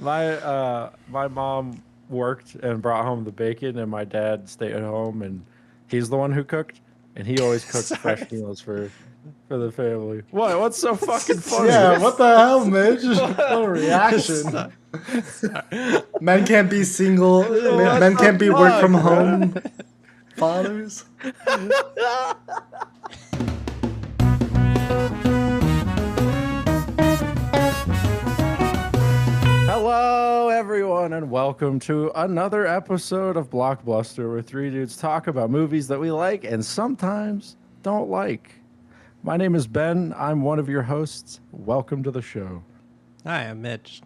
My mom worked and brought home the bacon, and my dad stayed at home, and he's the one who cooked, and he always cooked fresh Sorry. meals for the family. What? What's so fucking funny? Yeah, what the hell, Mitch? What a Sorry. reaction. Sorry. Men can't be single. What Men the can't be work fuck, from bro? home fathers. Hello, everyone, and welcome to another episode of Blockbuster, where three dudes talk about movies that we like and sometimes don't like. My name is Ben. I'm one of your hosts. Welcome to the show. Hi, I'm Mitch.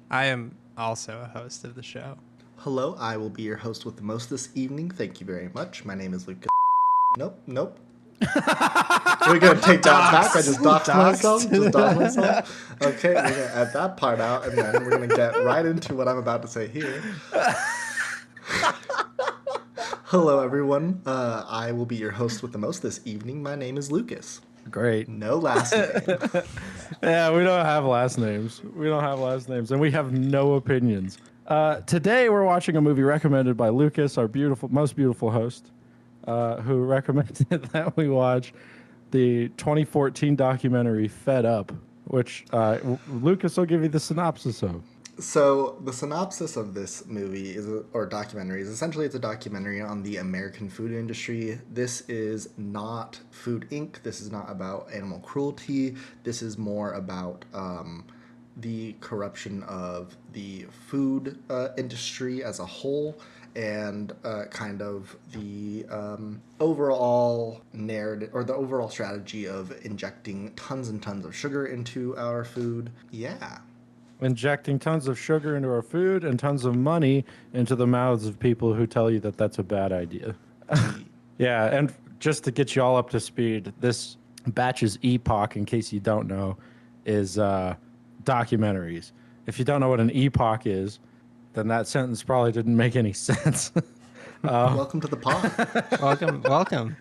I am also a host of the show. Hello, I will be your host with the most this evening. Thank you very much. My name is Lucas. Nope. We're gonna take that back. I just doxed myself. Okay, we're gonna add that part out, and then we're gonna get right into what I'm about to say here. Hello, everyone. I will be your host with the most this evening. My name is Lucas. Great. No last name. Yeah, we don't have last names. And we have no opinions. Today, we're watching a movie recommended by Lucas, our most beautiful host, who recommended that we watch the 2014 documentary Fed Up, which Lucas will give you the synopsis of. So the synopsis of this movie or documentary is essentially it's a documentary on the American food industry. This is not Food Inc. This is not about animal cruelty. This is more about the corruption of the food industry as a whole and kind of the overall narrative or the overall strategy of injecting tons and tons of sugar into our food. Yeah. Injecting tons of sugar into our food and tons of money into the mouths of people who tell you that that's a bad idea. Yeah, and just to get you all up to speed, this batch's epoch, in case you don't know, is documentaries. If you don't know what an epoch is, then that sentence probably didn't make any sense. Welcome to the pod. Welcome,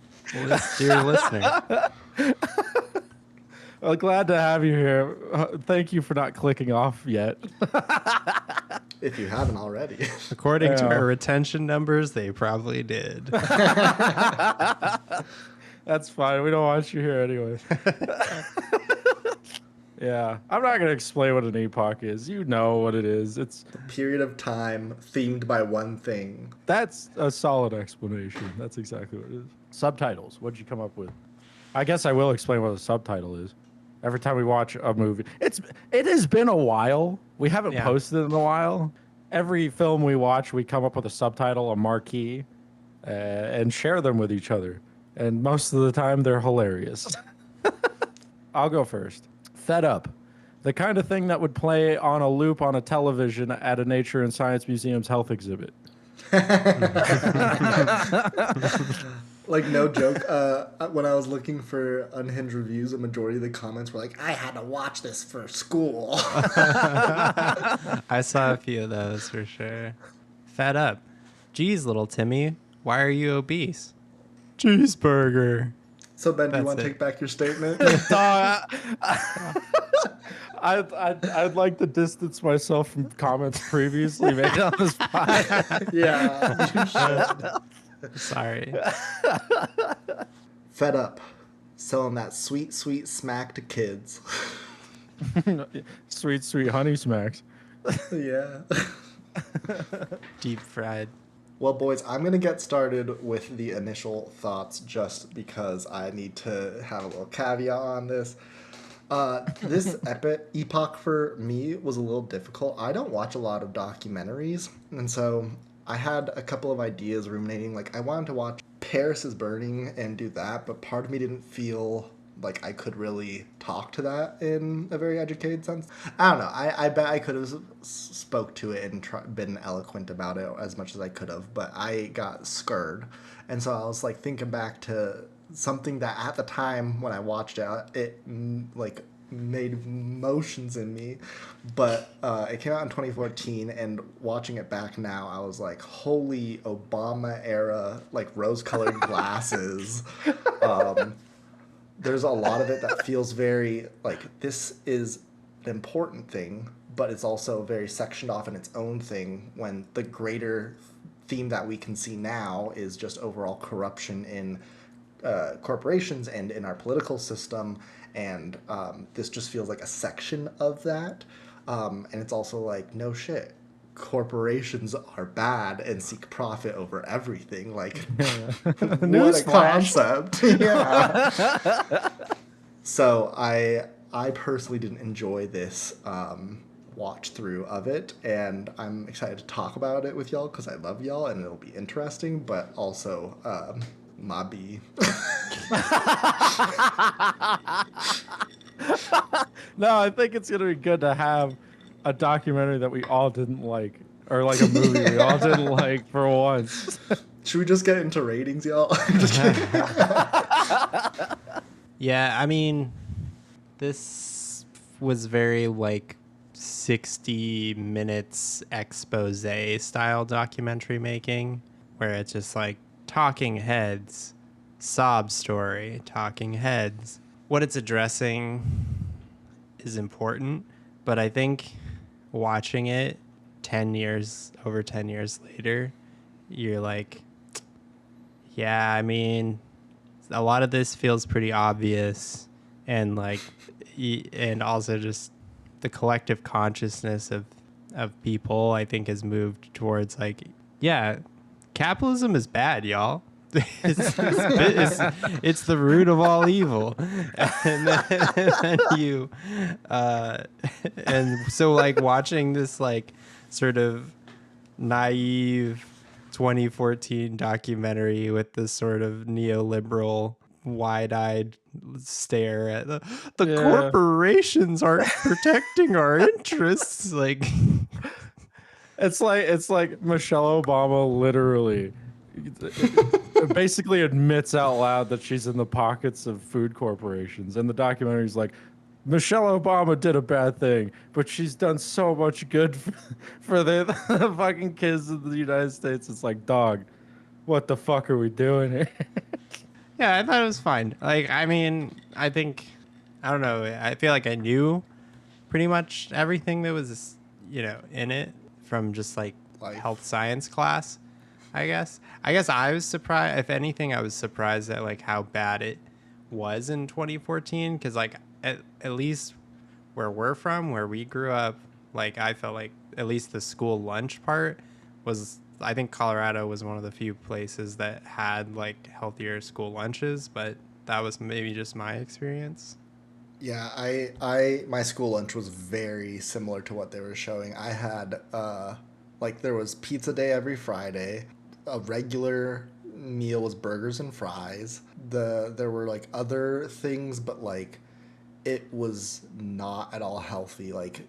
dear listener. Well, glad to have you here. Thank you for not clicking off yet. If you haven't already. According to our retention numbers, they probably did. That's fine. We don't want you here anyway. Yeah. I'm not going to explain what an epoch is. You know what it is. It's Period of time themed by one thing. That's a solid explanation. That's exactly what it is. Subtitles. What'd you come up with? I guess I will explain what a subtitle is. Every time we watch a movie, it has been a while. We haven't posted it in a while. Every film we watch, we come up with a subtitle, a marquee, and share them with each other. And most of the time, they're hilarious. I'll go first. Fed Up. The kind of thing that would play on a loop on a television at a nature and science museum's health exhibit. Like, no joke, when I was looking for unhinged reviews, a majority of the comments were like, I had to watch this for school. I saw a few of those for sure. Fed up. Geez, little Timmy, why are you obese? Cheeseburger. So, Ben, do you That's want to it. take back your statement? I'd like to distance myself from comments previously made on this podcast. Yeah, you should. Sorry. Fed Up. Selling that sweet, sweet smack to kids. Sweet, sweet honey smacks. Yeah. Deep fried. Well, boys, I'm going to get started with the initial thoughts just because I need to have a little caveat on this. This epoch for me was a little difficult. I don't watch a lot of documentaries, and so I had a couple of ideas ruminating. Like, I wanted to watch Paris is Burning and do that, but part of me didn't feel like I could really talk to that in a very educated sense. I don't know. I bet I could have spoke to it and been eloquent about it as much as I could have, but I got scared. And so I was like thinking back to something that at the time when I watched it, it like made motions in me, but it came out in 2014, and watching it back now, I was like, holy Obama era, like rose-colored glasses. There's a lot of it that feels very like this is an important thing, but it's also very sectioned off in its own thing, when the greater theme that we can see now is just overall corruption in corporations and in our political system, and this just feels like a section of that. And it's also like, no shit, corporations are bad and seek profit over everything. Like, what a concept. Yeah. So I personally didn't enjoy this watch through of it, and I'm excited to talk about it with y'all because I love y'all and it'll be interesting, but also my B. No, I think it's gonna be good to have a documentary that we all didn't like, or like a movie we all didn't like for once. Should we just get into ratings, y'all? I'm just kidding. Yeah, I mean, this was very like 60 minutes expose style documentary making, where it's just like talking heads, sob story, talking heads. What it's addressing is important, but I think watching it over 10 years later, you're like, yeah, I mean, a lot of this feels pretty obvious, and like, and also just the collective consciousness of people, I think, has moved towards like, yeah, capitalism is bad, y'all. It's the root of all evil. And then you and so like watching this like sort of naive 2014 documentary with this sort of neoliberal wide-eyed stare at the corporations aren't protecting our interests, like It's like Michelle Obama literally basically admits out loud that she's in the pockets of food corporations, and the documentary's like, Michelle Obama did a bad thing, but she's done so much good for the fucking kids of the United States. It's like, dog, what the fuck are we doing here? yeah, I thought it was fine. Like, I mean, I think, I don't know, I feel like I knew pretty much everything that was, in it from just like health science class, I guess. I was surprised. If anything, I was surprised at like how bad it was in 2014. Because like at least where we're from, where we grew up, like I felt like at least the school lunch part was. I think Colorado was one of the few places that had like healthier school lunches, but that was maybe just my experience. Yeah, my school lunch was very similar to what they were showing. I had like there was pizza day every Friday. A regular meal was burgers and fries. There were like other things, but like it was not at all healthy. Like,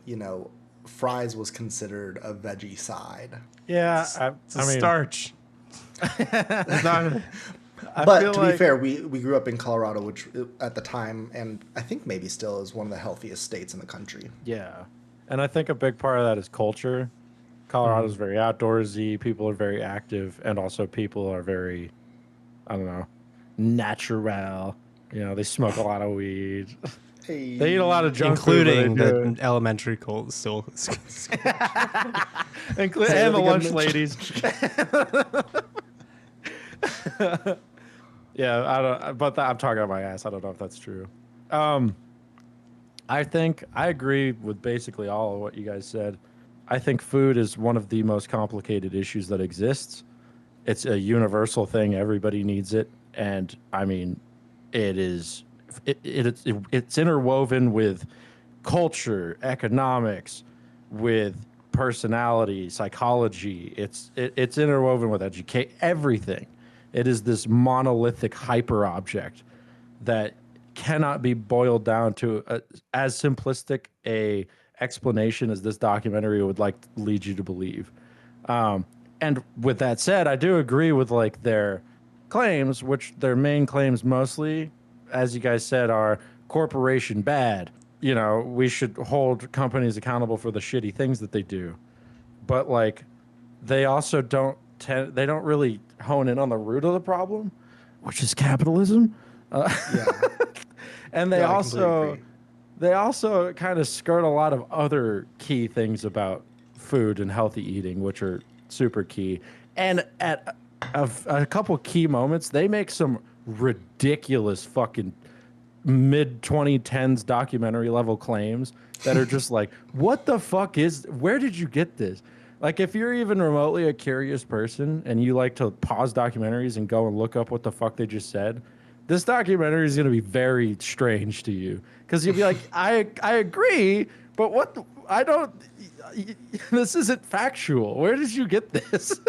fries was considered a veggie side. Yeah, It's a starch. It's not. But to be fair, we grew up in Colorado, which at the time, and I think maybe still, is one of the healthiest states in the country. Yeah, and I think a big part of that is culture. Colorado's very outdoorsy. People are very active, and also people are very, I don't know, natural. They smoke a lot of weed. Hey. They eat a lot of junk including food, the elementary school. and the lunch ladies. Yeah, I don't. But I'm talking out my ass. I don't know if that's true. I think I agree with basically all of what you guys said. I think food is one of the most complicated issues that exists. It's a universal thing. Everybody needs it, and I mean, it is. It's interwoven with culture, economics, with personality, psychology. It's interwoven with everything. It is this monolithic hyper object that cannot be boiled down to as simplistic a explanation as this documentary would like to lead you to believe. And with that said, I do agree with like their claims, which their main claims mostly, as you guys said, are corporation bad. We should hold companies accountable for the shitty things that they do. But like, they also don't really hone in on the root of the problem, which is capitalism. Yeah. And they Yeah, I also, completely agree. they also kind of skirt a lot of other key things about food and healthy eating, which are super key. And at a couple key moments, they make some ridiculous fucking mid 2010s documentary level claims that are just like, what the fuck is, where did you get this? Like, if you're even remotely a curious person and you like to pause documentaries and go and look up what the fuck they just said, this documentary is going to be very strange to you because you'll be like, I agree, but what? I don't. This isn't factual. Where did you get this?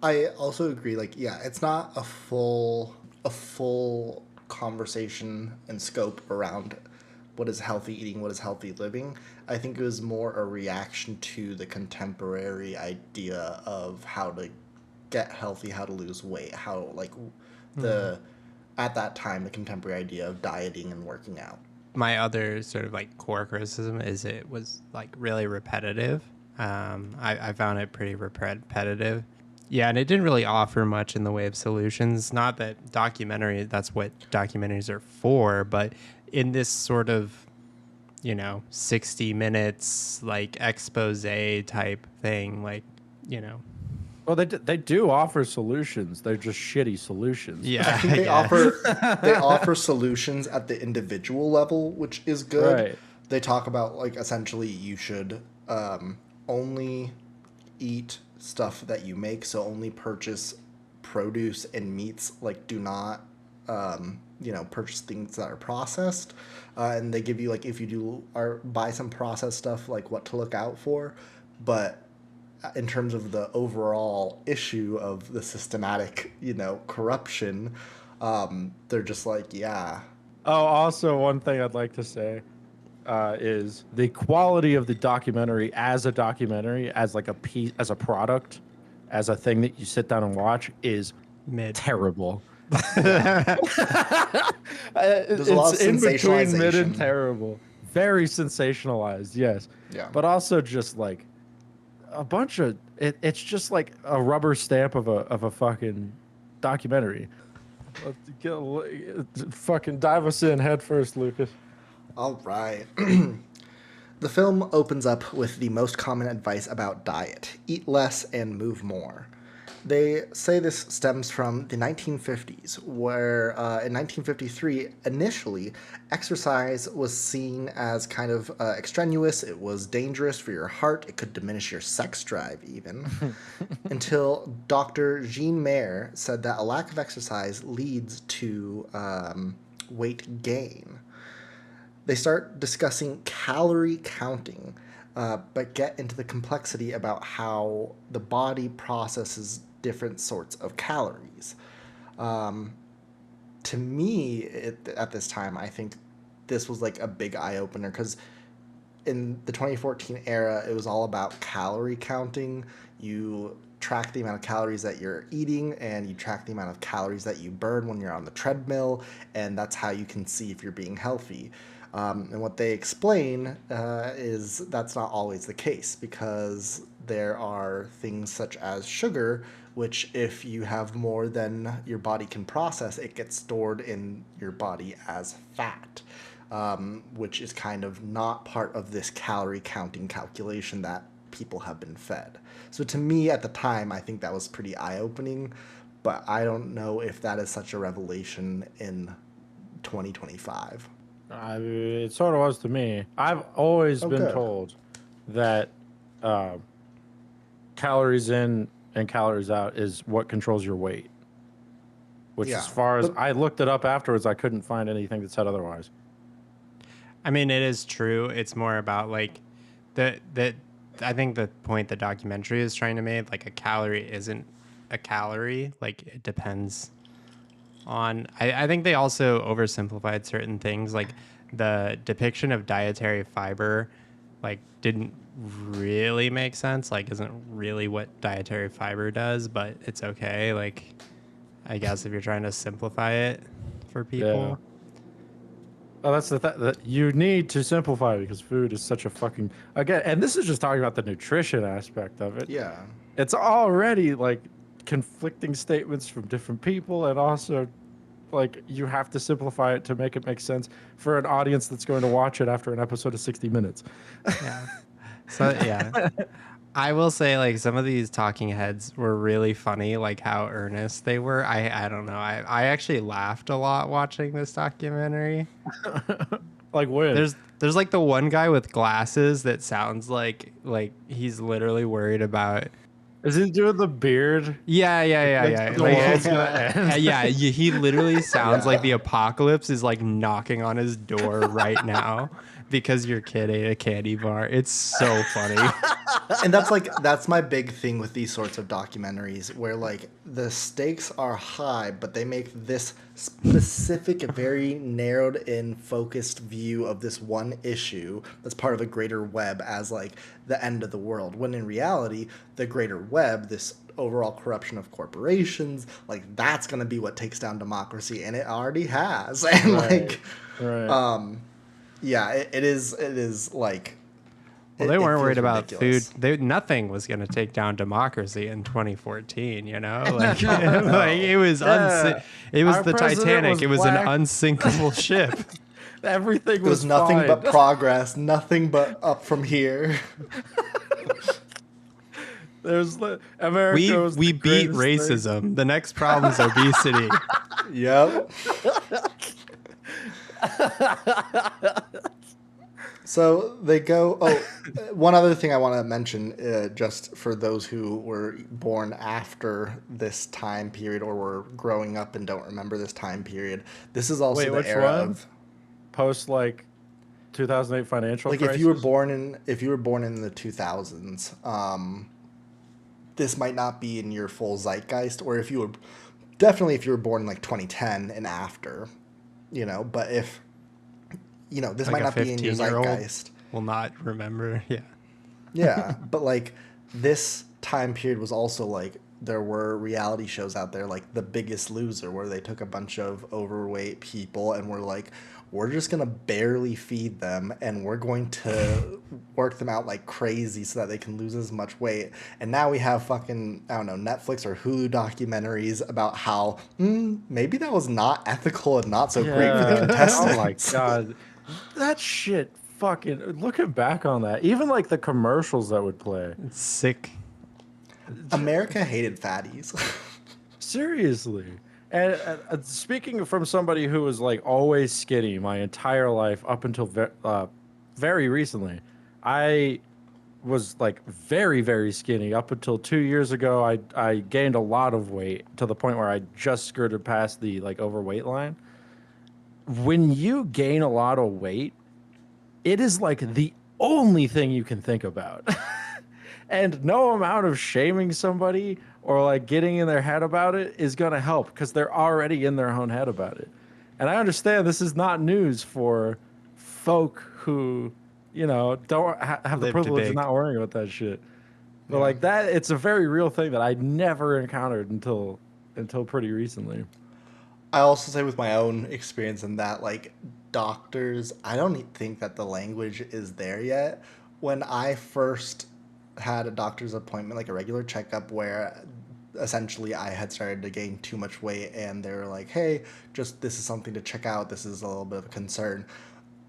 I also agree. Like, yeah, it's not a full conversation and scope around what is healthy eating, what is healthy living. I think it was more a reaction to the contemporary idea of how to get healthy, how to lose weight, how like the at that time the contemporary idea of dieting and working out. My other sort of like core criticism is it was like really repetitive. I found it pretty repetitive. Yeah, and it didn't really offer much in the way of solutions. Not that that's what documentaries are for, but in this sort of, 60 minutes, like expose type thing, like, Well, they do offer solutions. They're just shitty solutions. I yeah, think they yeah. offer solutions at the individual level, which is good. Right. They talk about like essentially you should only eat stuff that you make, so only purchase produce and meats. Like, do not purchase things that are processed. And they give you like if you do or buy some processed stuff, like what to look out for, but in terms of the overall issue of the systematic, corruption, they're just like, yeah. Oh, also one thing I'd like to say is the quality of the documentary, as like a piece, as a product, as a thing that you sit down and watch, is Mid. terrible. There's a lot of in between mid and sensationalization. terrible. Very sensationalized, yes. Yeah. But also just like a bunch of it's just like a rubber stamp of a fucking documentary. Fucking dive us in head first, Lucas. All right. The film opens up with the most common advice about diet: eat less and move more. They say this stems from the 1950s, where in 1953, initially, exercise was seen as kind of extraneous. It was dangerous for your heart. It could diminish your sex drive, even. Until Dr. Jean Mayer said that a lack of exercise leads to weight gain. They start discussing calorie counting, but get into the complexity about how the body processes different sorts of calories. To me, at this time, I think this was like a big eye opener because in the 2014 era, it was all about calorie counting. You track the amount of calories that you're eating and you track the amount of calories that you burn when you're on the treadmill, and that's how you can see if you're being healthy. And what they explain is that's not always the case because there are things such as sugar, which if you have more than your body can process, it gets stored in your body as fat, which is kind of not part of this calorie counting calculation that people have been fed. So to me at the time, I think that was pretty eye-opening, but I don't know if that is such a revelation in 2025. It sort of was to me. I've always been good. told that calories in and calories out is what controls your weight. Which, Yeah, as far as but- I looked it up afterwards, I couldn't find anything that said otherwise. I mean, it is true. It's more about like the I think the point the documentary is trying to make, like a calorie isn't a calorie. Like it depends on. I think they also oversimplified certain things. Like the depiction of dietary fiber, like didn't really make sense. Like isn't really what dietary fiber does, but it's okay. Like I guess if you're trying to simplify it for people. Oh, that's that you need to simplify because food is such a fucking again, and this is just talking about the nutrition aspect of it. Yeah. It's already like conflicting statements from different people, and also like you have to simplify it to make it make sense for an audience that's going to watch it after an episode of 60 minutes. Yeah. So yeah. I will say, like, some of these talking heads were really funny, like how earnest they were. I don't know. I actually laughed a lot watching this documentary. Like when? There's like the one guy with glasses that sounds like he's literally worried about. Is he doing the beard? Yeah. The Like, world's gonna end. yeah, he literally sounds like the apocalypse is like knocking on his door right now because your kid ate a candy bar. It's so funny. And that's my big thing with these sorts of documentaries, where like the stakes are high, but they make this specific, very narrowed in focused view of this one issue that's part of a greater web as like the end of the world, when in reality the greater web, this overall corruption of corporations, like that's going to be what takes down democracy, and it already has. And yeah, it is like, well, they weren't worried feels about ridiculous. food. Nothing was going to take down democracy in 2014. You know, like, like it was Yeah. it was Our the president Titanic. was It was black. an unsinkable ship. Everything It was nothing fine. but progress, nothing but up from here. There's America was We the beat greatest thing. racism. The next problem is obesity. Yep. So they go. Oh, one other thing I want to mention, just for those who were born after this time period or were growing up and don't remember this time period. This is also Wait, the which era one? of Post like 2008 financial like crisis. if you were born in the 2000s. This might not be in your full zeitgeist, or if you were born in like 2010 and after, you know. But if this Like might a not be in your 15-year-old zeitgeist. will not remember. Yeah. Yeah, but like this time period was also like there were reality shows out there like The Biggest Loser, where they took a bunch of overweight people and were like, we're just gonna barely feed them and we're going to work them out like crazy so that they can lose as much weight. And now we have fucking, I don't know, Netflix or Hulu documentaries about how maybe that was not ethical and not so great for the Yeah. contestants. Oh my god, that shit. Fucking looking back on that, even like the commercials that would play. It's sick. America hated fatties. Seriously. And speaking from somebody who was like always skinny my entire life up until very recently, I was like very, very skinny up until 2 years ago. I gained a lot of weight to the point where I just skirted past the like overweight line. When you gain a lot of weight, it is like the only thing you can think about. And no amount of shaming somebody or like getting in their head about it is going to help, because they're already in their own head about it. And I understand this is not news for folk who, don't have the Live privilege of big. not worrying about that shit. But like that, it's a very real thing that I never encountered until pretty recently. I also say with my own experience in that, like, doctors, I don't think that the language is there yet. When I first had a doctor's appointment, like a regular checkup, where essentially I had started to gain too much weight, and they were like, hey, just this is something to check out. This is a little bit of a concern.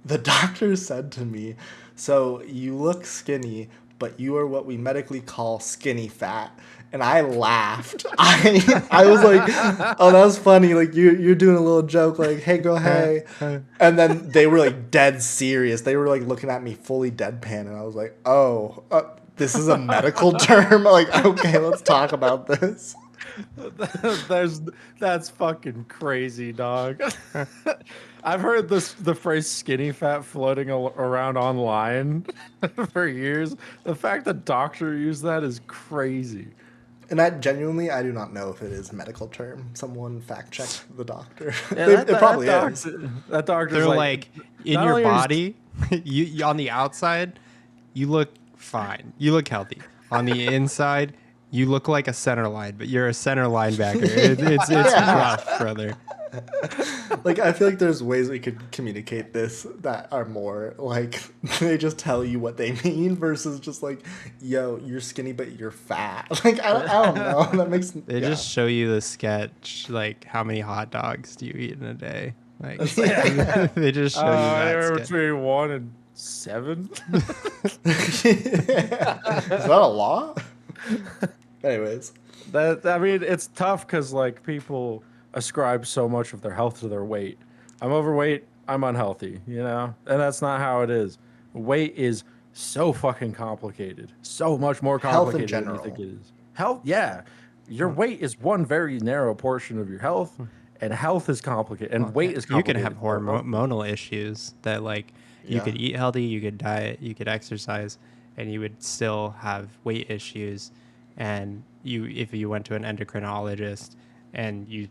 The doctor said to me, so you look skinny, but you are what we medically call skinny fat. And I laughed. I was like, oh, that was funny. Like you're doing a little joke, like, hey, go hey. And then they were like dead serious. They were like looking at me fully deadpan, and I was like, oh, this is a medical term. Like, okay, let's talk about this. That's fucking crazy, dog. I've heard the phrase skinny fat floating around online for years. The fact that doctor used that is crazy. And I do not know if it is a medical term. Someone fact check the doctor. Yeah, It probably is. That doctor's They're like in not your only are you body, you on the outside, you look fine. You look healthy. On the inside, you look like a center line, but you're a center linebacker. It's rough, brother. Like, I feel like there's ways we could communicate this that are more like they just tell you what they mean versus just like, yo, you're skinny but you're fat. Like, I don't know. That makes They just show you the sketch, like how many hot dogs do you eat in a day? Like they just show you that Anywhere sketch. between 1 and 7. Is that a law? Anyways, I mean, it's tough because like people ascribe so much of their health to their weight. I'm overweight, I'm unhealthy, you know, and that's not how it is. Weight is so fucking complicated, so much more Health in complicated than you think general. it is. Health, yeah, your weight is one very narrow portion of your health, and health is complicated, and weight is You can complicated. have hormonal issues that like you Yeah. could eat healthy, you could diet, you could exercise, and you would still have weight issues. And if you went to an endocrinologist and you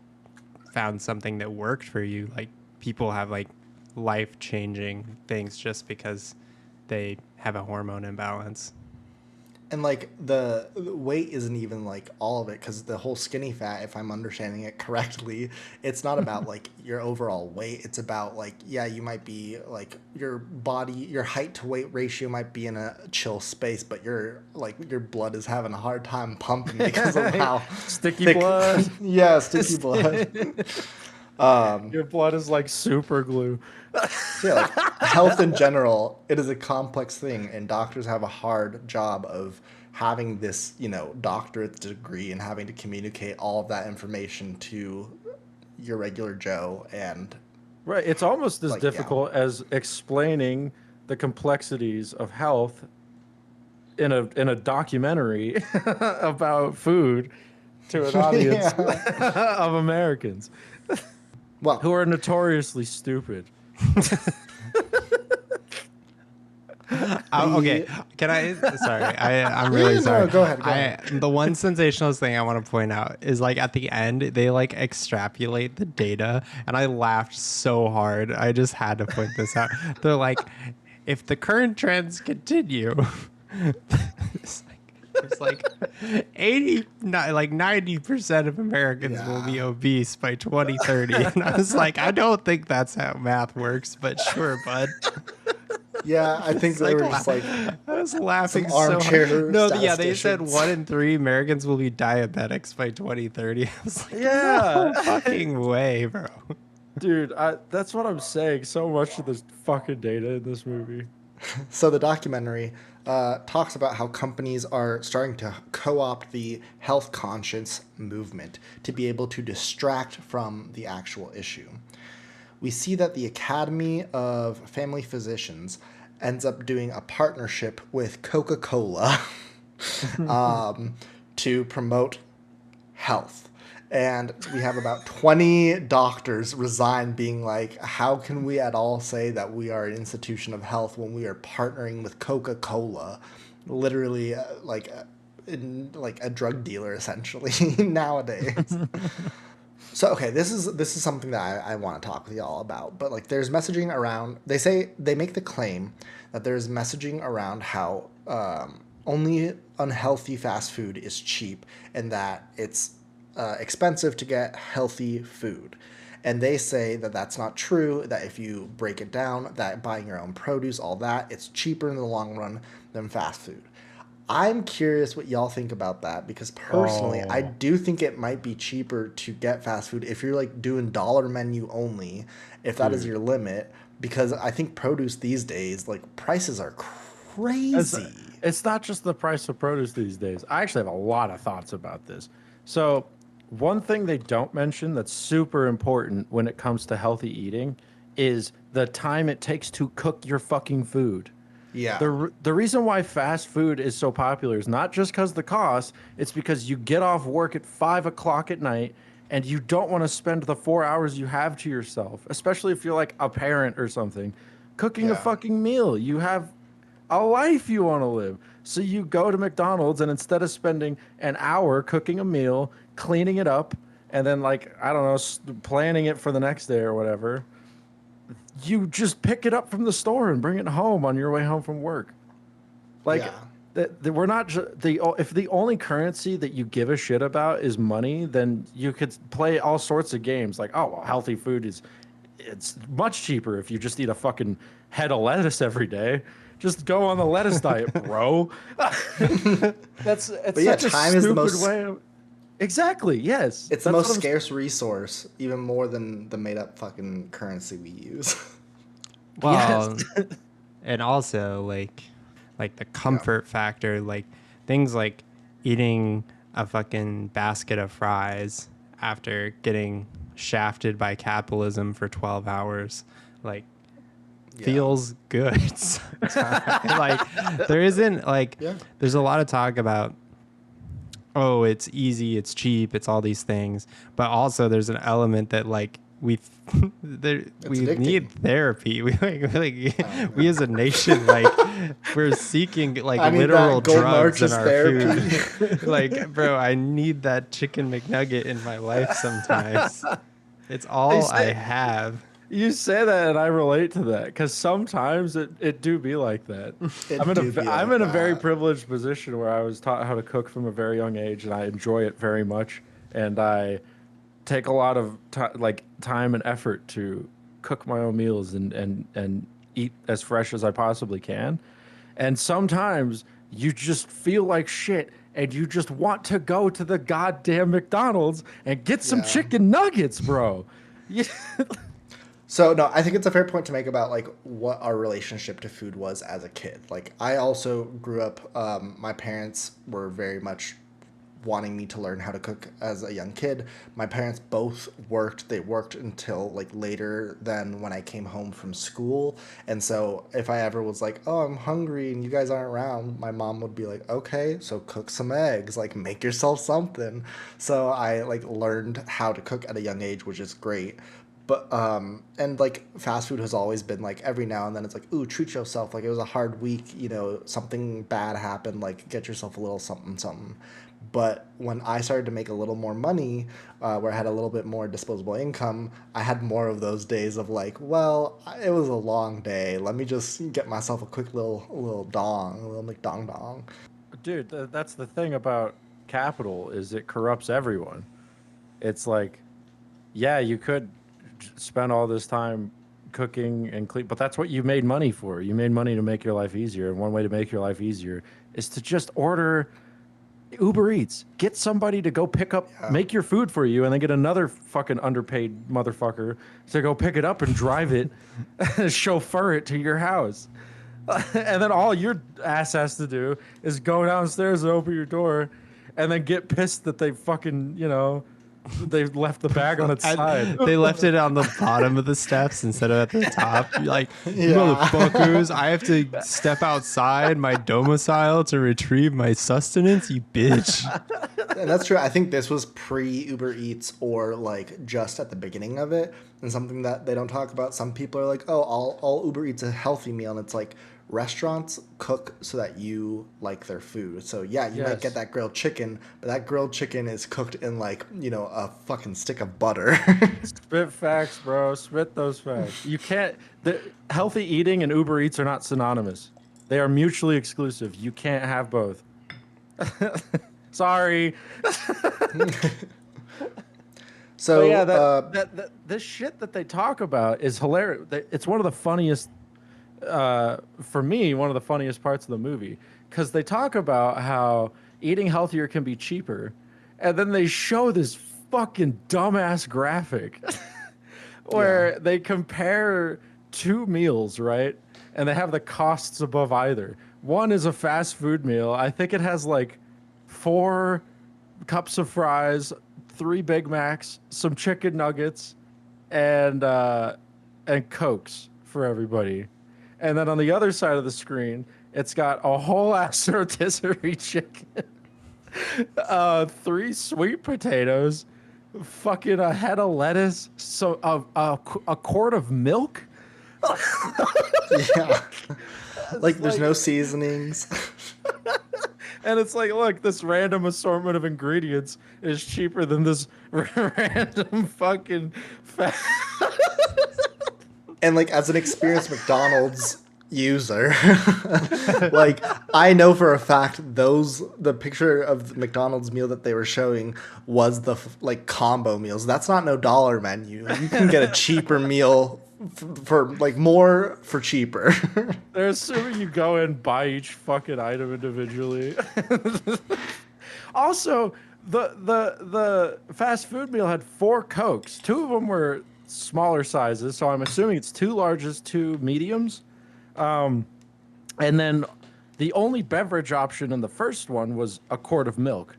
found something that worked for you, like people have like life-changing things just because they have a hormone imbalance. And like the weight isn't even like all of it, because the whole skinny fat, if I'm understanding it correctly, it's not about like your overall weight. It's about like, yeah, you might be like your body, your height to weight ratio might be in a chill space, but your blood is having a hard time pumping because of how Sticky blood. Yeah, sticky blood. Your blood is like super glue. So yeah, like health in general, it is a complex thing, and doctors have a hard job of having this, doctorate degree and having to communicate all of that information to your regular Joe. And Right. It's almost as Like, yeah. difficult as explaining the complexities of health in a documentary about food to an audience of Americans well, who are notoriously stupid. Okay, can I? Sorry, I'm really no, sorry. go ahead. The one sensationalist thing I want to point out is like at the end they like extrapolate the data, and I laughed so hard. I just had to point this out. They're like, if the current trends continue, it's like 90% of Americans will be obese by 2030, and I was like, I don't think that's how math works, but sure, bud. yeah, I think they were just like, I was laughing some so armchair hard. No, yeah, they said statisticians. 1 in 3 Americans will be diabetics by 2030. I was like, Yeah. no fucking way, bro. Dude, that's what I'm saying. So much of this fucking data in this movie. So the documentary talks about how companies are starting to co-opt the health conscious movement to be able to distract from the actual issue. We see that the Academy of Family Physicians ends up doing a partnership with Coca-Cola to promote health. And we have about 20 doctors resign, being like, how can we at all say that we are an institution of health when we are partnering with Coca-Cola? Literally, like a drug dealer, essentially, nowadays. So, okay, this is something that I want to talk with y'all about. But, like, there's messaging around... They make the claim that there's messaging around how only unhealthy fast food is cheap, and that it's expensive to get healthy food. And they say that that's not true, that if you break it down, that buying your own produce, all that, it's cheaper in the long run than fast food. I'm curious what y'all think about that, because personally, I do think it might be cheaper to get fast food if you're like doing dollar menu only, if that is your limit, because I think produce these days, like, prices are crazy. It's not just the price of produce these days. I actually have a lot of thoughts about this. So, one thing they don't mention that's super important when it comes to healthy eating is the time it takes to cook your fucking food. Yeah. The reason why fast food is so popular is not just because the cost. It's because you get off work at 5 o'clock at night and you don't want to spend the 4 hours you have to yourself, especially if you're like a parent or something, cooking a fucking meal. You have a life you want to live. So you go to McDonald's, and instead of spending an hour cooking a meal, cleaning it up, and then, like, I don't know, planning it for the next day or whatever, you just pick it up from the store and bring it home on your way home from work. Like, we're not if the only currency that you give a shit about is money, then you could play all sorts of games like, oh, well, healthy food is it's much cheaper if you just eat a fucking head of lettuce every day. Just go on the lettuce diet, bro. It's such a time is the stupid most way of, exactly, yes. it's the That's most what I'm scarce resource, even more than the made up fucking currency we use. Well, Yes. and also like the comfort factor, like things like eating a fucking basket of fries after getting shafted by capitalism for 12 hours, like feels good. Like there isn't like Yeah. there's a lot of talk about, oh, it's easy, it's cheap, it's all these things, but also there's an element that like we addicting. need therapy. We as a nation, like we're seeking like I need literal that Golden drugs in Arches our therapy. food. Like, bro, I need that chicken McNugget in my life sometimes. It's all I have. You say that, and I relate to that because sometimes it do be like that. I'm in a very privileged position where I was taught how to cook from a very young age, and I enjoy it very much. And I take a lot of time and effort to cook my own meals and eat as fresh as I possibly can. And sometimes you just feel like shit, and you just want to go to the goddamn McDonald's and get some chicken nuggets, bro. Yeah. So no, I think it's a fair point to make about like what our relationship to food was as a kid. Like I also grew up, my parents were very much wanting me to learn how to cook as a young kid. My parents both worked. They worked until like later than when I came home from school. And so if I ever was like, oh, I'm hungry and you guys aren't around, my mom would be like, okay, so cook some eggs, like make yourself something. So I like learned how to cook at a young age, which is great. But and like fast food has always been like every now and then it's like, ooh, treat yourself. Like it was a hard week, you know, something bad happened, like get yourself a little something something. But when I started to make a little more money, where I had a little bit more disposable income, I had more of those days of like, well, it was a long day. Let me just get myself a quick little dong, a little McDong dong. Dude, that's the thing about capital is it corrupts everyone. It's like, yeah, you could spend all this time cooking and clean, but that's what you made money for. You made money to make your life easier, and one way to make your life easier is to just order Uber Eats. Get somebody to go pick up, make your food for you, and then get another fucking underpaid motherfucker to go pick it up and drive it, chauffeur it to your house. And then all your ass has to do is go downstairs and open your door and then get pissed that they fucking, they left the bag on its side. They left it on the bottom of the steps instead of at the top. You're like, motherfuckers, I have to step outside my domicile to retrieve my sustenance, you bitch. And that's true. I think this was pre-Uber Eats or like just at the beginning of it. And something that they don't talk about, some people are like, oh, all Uber Eats a healthy meal. And it's like, restaurants cook so that you like their food. So yeah, you might get that grilled chicken, but that grilled chicken is cooked in like, a fucking stick of butter. Spit facts, bro. Spit those facts. You can't. Healthy eating and Uber Eats are not synonymous. They are mutually exclusive. You can't have both. Sorry. So yeah, this shit that they talk about is hilarious. It's one of the funniest. For me, one of the funniest parts of the movie, because they talk about how eating healthier can be cheaper, and then they show this fucking dumbass graphic where they compare two meals, right? And they have the costs above either. One is a fast food meal. I think it has like 4 cups of fries, 3 Big Macs, some chicken nuggets, and Cokes for everybody. And then on the other side of the screen, it's got a whole ass rotisserie chicken, 3 sweet potatoes, fucking a head of lettuce, so a quart of milk. Yeah, like there's no seasonings. And it's like, look, this random assortment of ingredients is cheaper than this random fucking And like as an experienced McDonald's user, like I know for a fact the picture of the McDonald's meal that they were showing was the like combo meals. That's not no dollar menu. You can get a cheaper meal for like more for cheaper. They're assuming you go and buy each fucking item individually. Also, the fast food meal had 4 Cokes. 2 of them were smaller sizes, so I'm assuming it's 2 larges, 2 mediums. And then the only beverage option in the first one was a quart of milk.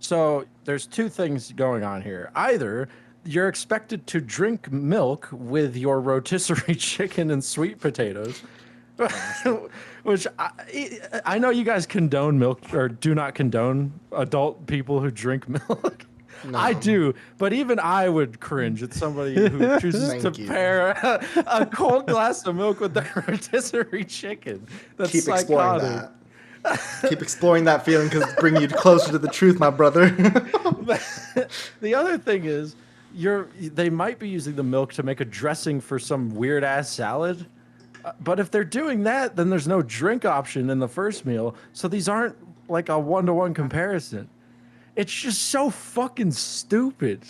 So there's 2 things going on here. Either you're expected to drink milk with your rotisserie chicken and sweet potatoes, which I know you guys condone milk or do not condone adult people who drink milk. No. I do, but even I would cringe at somebody who chooses to pair a cold glass of milk with their rotisserie chicken. That's Keep exploring psychotic. that. Keep exploring that feeling because it's bringing you closer to the truth, my brother. The other thing is, they might be using the milk to make a dressing for some weird ass salad. But if they're doing that, then there's no drink option in the first meal. So these aren't like a 1-to-1 comparison. It's just so fucking stupid.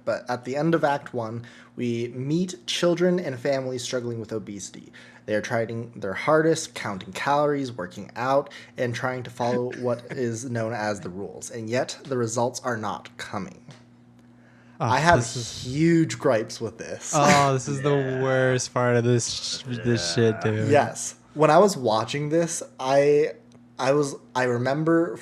But at the end of Act 1, we meet children and families struggling with obesity. They are trying their hardest, counting calories, working out, and trying to follow what is known as the rules. And yet, the results are not coming. I have huge gripes with this. Oh, this is the worst part of this shit, dude. Yes. When I was watching this, I remember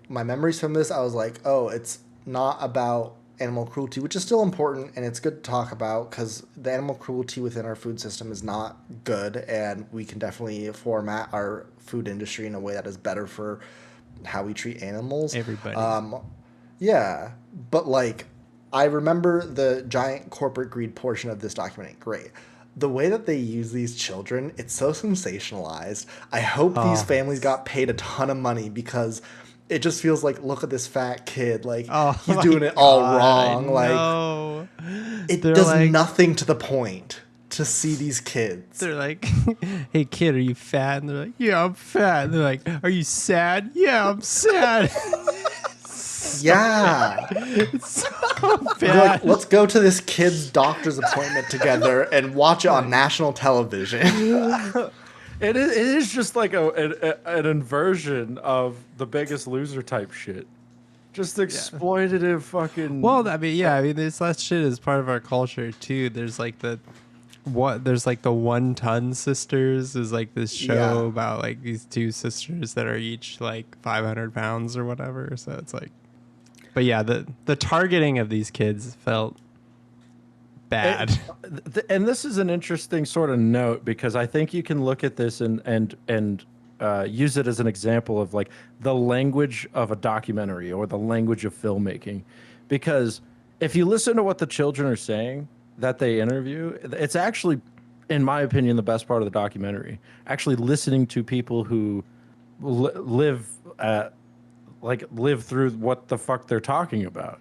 my memories from this, I was like, oh, it's not about animal cruelty, which is still important and it's good to talk about because the animal cruelty within our food system is not good, and we can definitely format our food industry in a way that is better for how we treat animals. Everybody. Yeah, but like, I remember the giant corporate greed portion of this document. Great. The way that they use these children, it's so sensationalized. I hope these families got paid a ton of money because it just feels like, look at this fat kid. Like, he's doing it all wrong. Like, it does nothing to the point to see these kids. They're like, hey, kid, are you fat? And they're like, yeah, I'm fat. And they're like, are you sad? Yeah, I'm sad. Yeah. It's so bad. Like, let's go to this kid's doctor's appointment together and watch it on national television. It is just like an inversion of The Biggest Loser type shit. Just exploitative fucking. Well, I mean, this last shit is part of our culture too. There's like the 1 Ton Sisters is like this show about like these 2 sisters that are each like 500 pounds or whatever. So it's like, but yeah, the targeting of these kids felt bad. And this is an interesting sort of note because I think you can look at this and use it as an example of like the language of a documentary or the language of filmmaking. Because if you listen to what the children are saying that they interview, it's actually, in my opinion, the best part of the documentary. Actually listening to people who live through what the fuck they're talking about,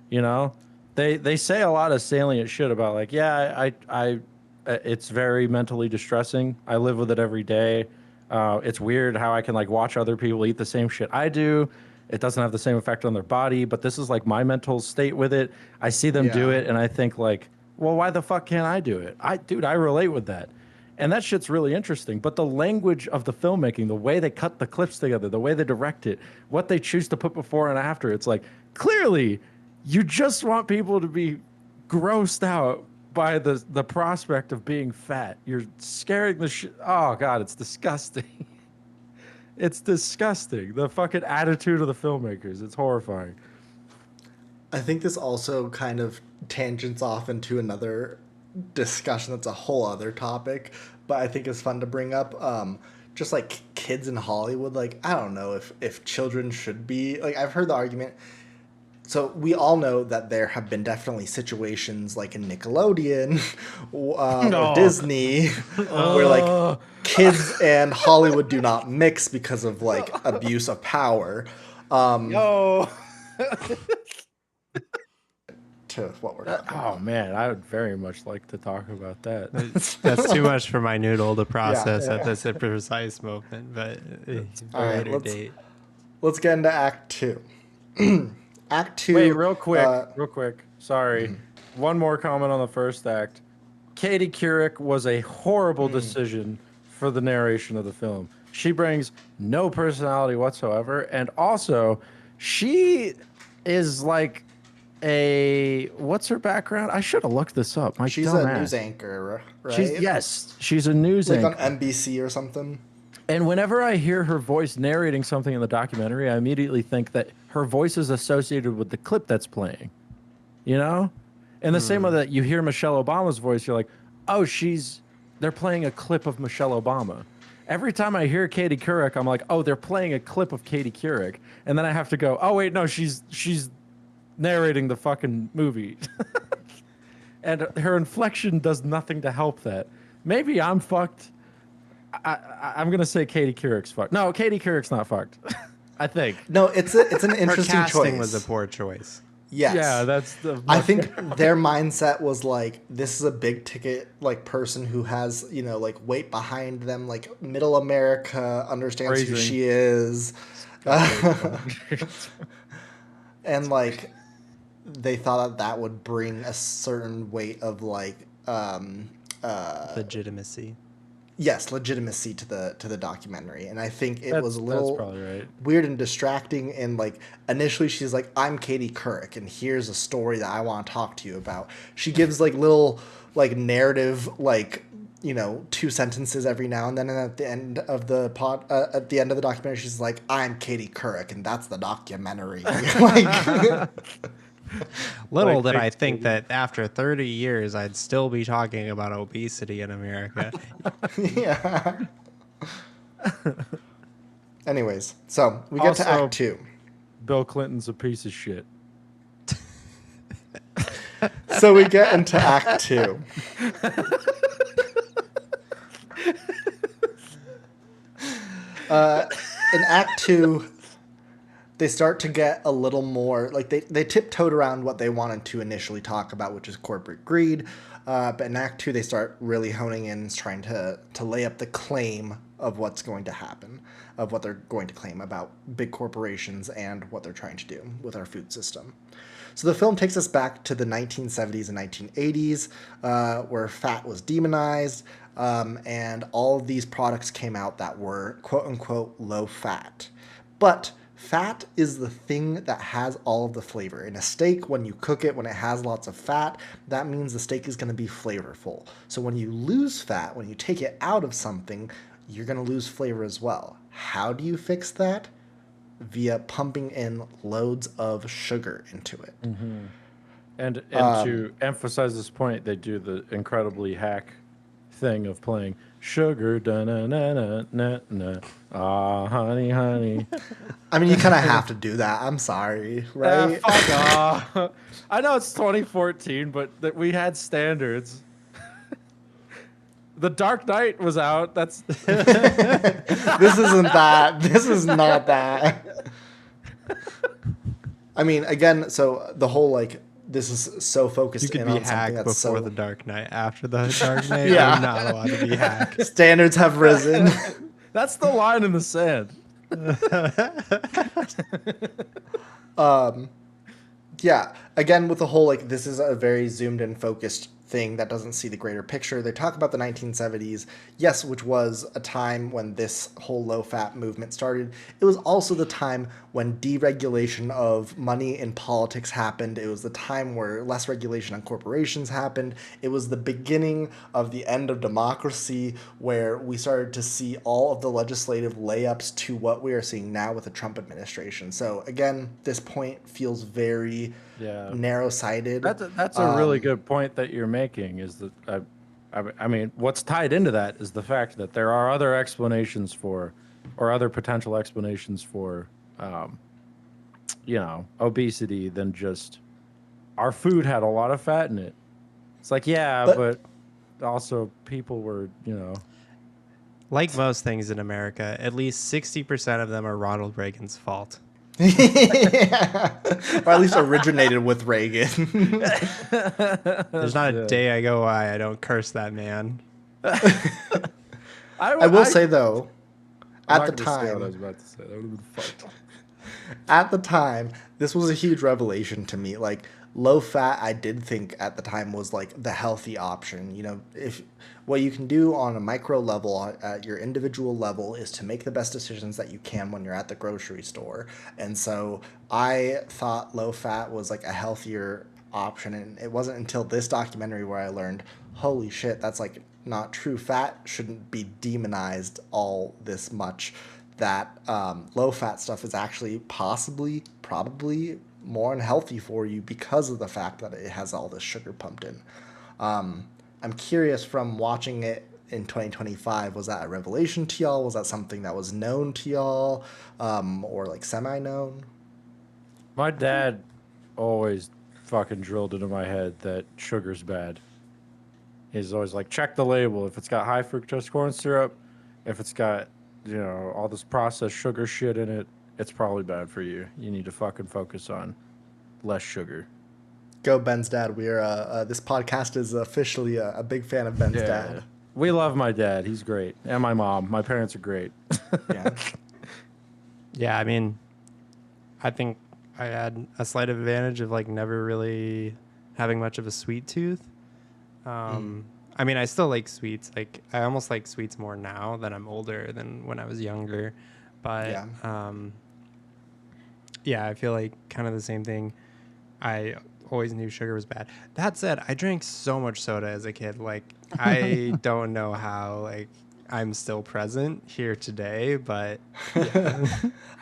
you know? They say a lot of salient shit about like, yeah, I it's very mentally distressing. I live with it every day. It's weird how I can like watch other people eat the same shit I do. It doesn't have the same effect on their body, but this is like my mental state with it. I see them do it and I think like, well, why the fuck can't I do it? I relate with that. And that shit's really interesting. But the language of the filmmaking, the way they cut the clips together, the way they direct it, what they choose to put before and after, it's like, clearly, you just want people to be grossed out by the prospect of being fat. You're scaring the shit. Oh, God, it's disgusting. It's disgusting. The fucking attitude of the filmmakers. It's horrifying. I think this also kind of tangents off into another discussion that's a whole other topic, but I think it's fun to bring up. Just like kids in Hollywood, like, I don't know if children should be, like, I've heard the argument. So we all know that there have been definitely situations like in Nickelodeon or Disney where like kids and Hollywood do not mix because of like abuse of power. To to what we're talking about. Oh man, I would very much like to talk about that. That's too much for my noodle to process Yeah. at this precise moment, but All right, later date. let's get into Act 2. Act 2. Wait, real quick. Sorry. One more comment on the first act. Katie Couric was a horrible decision for the narration of the film. She brings no personality whatsoever, and also she is like what's her background? I should have looked this up. She's a news anchor, right? She's a news like anchor. on NBC or something. And whenever I hear her voice narrating something in the documentary, I immediately think that her voice is associated with the clip that's playing. You know? In the same way that you hear Michelle Obama's voice, you're like, oh, they're playing a clip of Michelle Obama. Every time I hear Katie Couric, I'm like, oh, they're playing a clip of Katie Couric. And then I have to go, oh, wait, no, she's narrating the fucking movie. And her inflection does nothing to help that. Maybe I'm fucked. I'm going to say Katie Couric's fucked. No, Katie Couric's not fucked. I think. No, it's an Her interesting casting choice. was a poor choice. Yes. Yeah, that's the. I think their mindset was like, this is a big ticket like person who has, you know, like weight behind them, like middle America understands who Phrasing. she is. And like they thought that would bring a certain weight of like Legitimacy. yes, legitimacy to the documentary. And I think it was a That's little probably right. weird and distracting. And like initially she's like, I'm Katie Couric and here's a story that I want to talk to you about. She gives like little like narrative, like, you know, 2 sentences every now and then, and at the end of the documentary she's like, I'm Katie Couric and that's the documentary. Like Little Like did I fake think that after 30 years, I'd still be talking about obesity in America. yeah. Anyways, so we get to Also- Act 2. Bill Clinton's a piece of shit. So we get into Act 2. In Act 2, they start to get a little more, like they tiptoed around what they wanted to initially talk about, which is corporate greed. But in Act 2, they start really honing in and trying to lay up the claim of what's going to happen, of what they're going to claim about big corporations and what they're trying to do with our food system. So the film takes us back to the 1970s and 1980s, where fat was demonized, and all of these products came out that were quote-unquote low fat. But fat is the thing that has all of the flavor. In a steak, when you cook it, when it has lots of fat, that means the steak is going to be flavorful. So when you lose fat, when you take it out of something, you're going to lose flavor as well. How do you fix that? Via pumping in loads of sugar into it. And to emphasize this point, they do the incredibly hack thing of playing sugar, da na na na na na, ah, honey, honey. I mean, you kind of have to do that. I'm sorry, right? Fuck off. I know it's 2014, but that we had standards. The Dark Knight was out. That's This isn't that. This is not that. I mean, again, so the whole like this is so focused You could in be on something hacked that's before so the Dark Knight. After the Dark Knight, Yeah. you're not allowed to be hacked. standards have risen. that's the line in the sand. Yeah, again with the whole like this is a very zoomed in focused thing that doesn't see the greater picture. They talk about the 1970s, yes, which was a time when this whole low fat movement started. It was also the time when deregulation of money in politics happened. It was the time where less regulation on corporations happened. It was the beginning of the end of democracy, where we started to see all of the legislative layups to what we are seeing now with the Trump administration. So again, this point feels very narrow-sighted. That's a really good point that you're making. Is that I mean, what's tied into that is the fact that there are other explanations for, or other potential explanations for, obesity than just our food had a lot of fat in it. It's like, but also people were, Like most things in America, at least 60% of them are Ronald Reagan's fault. Yeah. Or at least originated with Reagan. There's not a day I go by I don't curse that man. I will say though, I'm at not the gonna say what I time, was about to say. That would have been fucked. at the time, this was a huge revelation to me. Like low fat, I did think at the time was like the healthy option. You know, if what you can do on a micro level, at your individual level, is to make the best decisions that you can when you're at the grocery store. And so I thought low fat was like a healthier option, and it wasn't until this documentary where I learned, holy shit, that's like not true. Fat shouldn't be demonized all this much. That low fat stuff is actually probably more unhealthy for you because of the fact that it has all this sugar pumped in. I'm curious, from watching it in 2025, was that a revelation to y'all? Was that something that was known to y'all, or like semi-known? My dad always fucking drilled into my head that sugar's bad. He's always like, check the label. If it's got high fructose corn syrup, if it's got, you know, all this processed sugar shit in it, it's probably bad for you. You need to fucking focus on less sugar. Go Ben's dad. We are this podcast is officially a big fan of Ben's dad. We love my dad. He's great. And my mom. My parents are great. Yeah. Yeah, I mean, I think I had a slight advantage of like never really having much of a sweet tooth. I mean, I still like sweets. Like I almost like sweets more now that I'm older than when I was younger. But yeah, I feel like kind of the same thing. I always knew sugar was bad. That said, I drank so much soda as a kid. Like I don't know how like I'm still present here today, but yeah.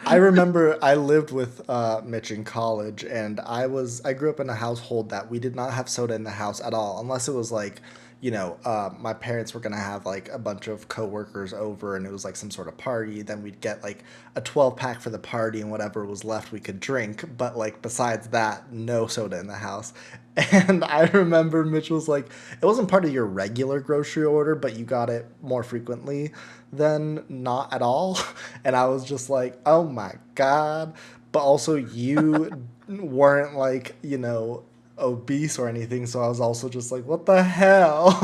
I remember I lived with Mitch in college, and I grew up in a household that we did not have soda in the house at all, unless it was like, you know, my parents were gonna have like a bunch of coworkers over, and it was like some sort of party. Then we'd get like a 12-pack for the party, and whatever was left we could drink. But like besides that, no soda in the house. And I remember Mitch was like, it wasn't part of your regular grocery order, but you got it more frequently than not at all. And I was just like, oh my God. But also you weren't like, you know, obese or anything, so I was also just like, what the hell?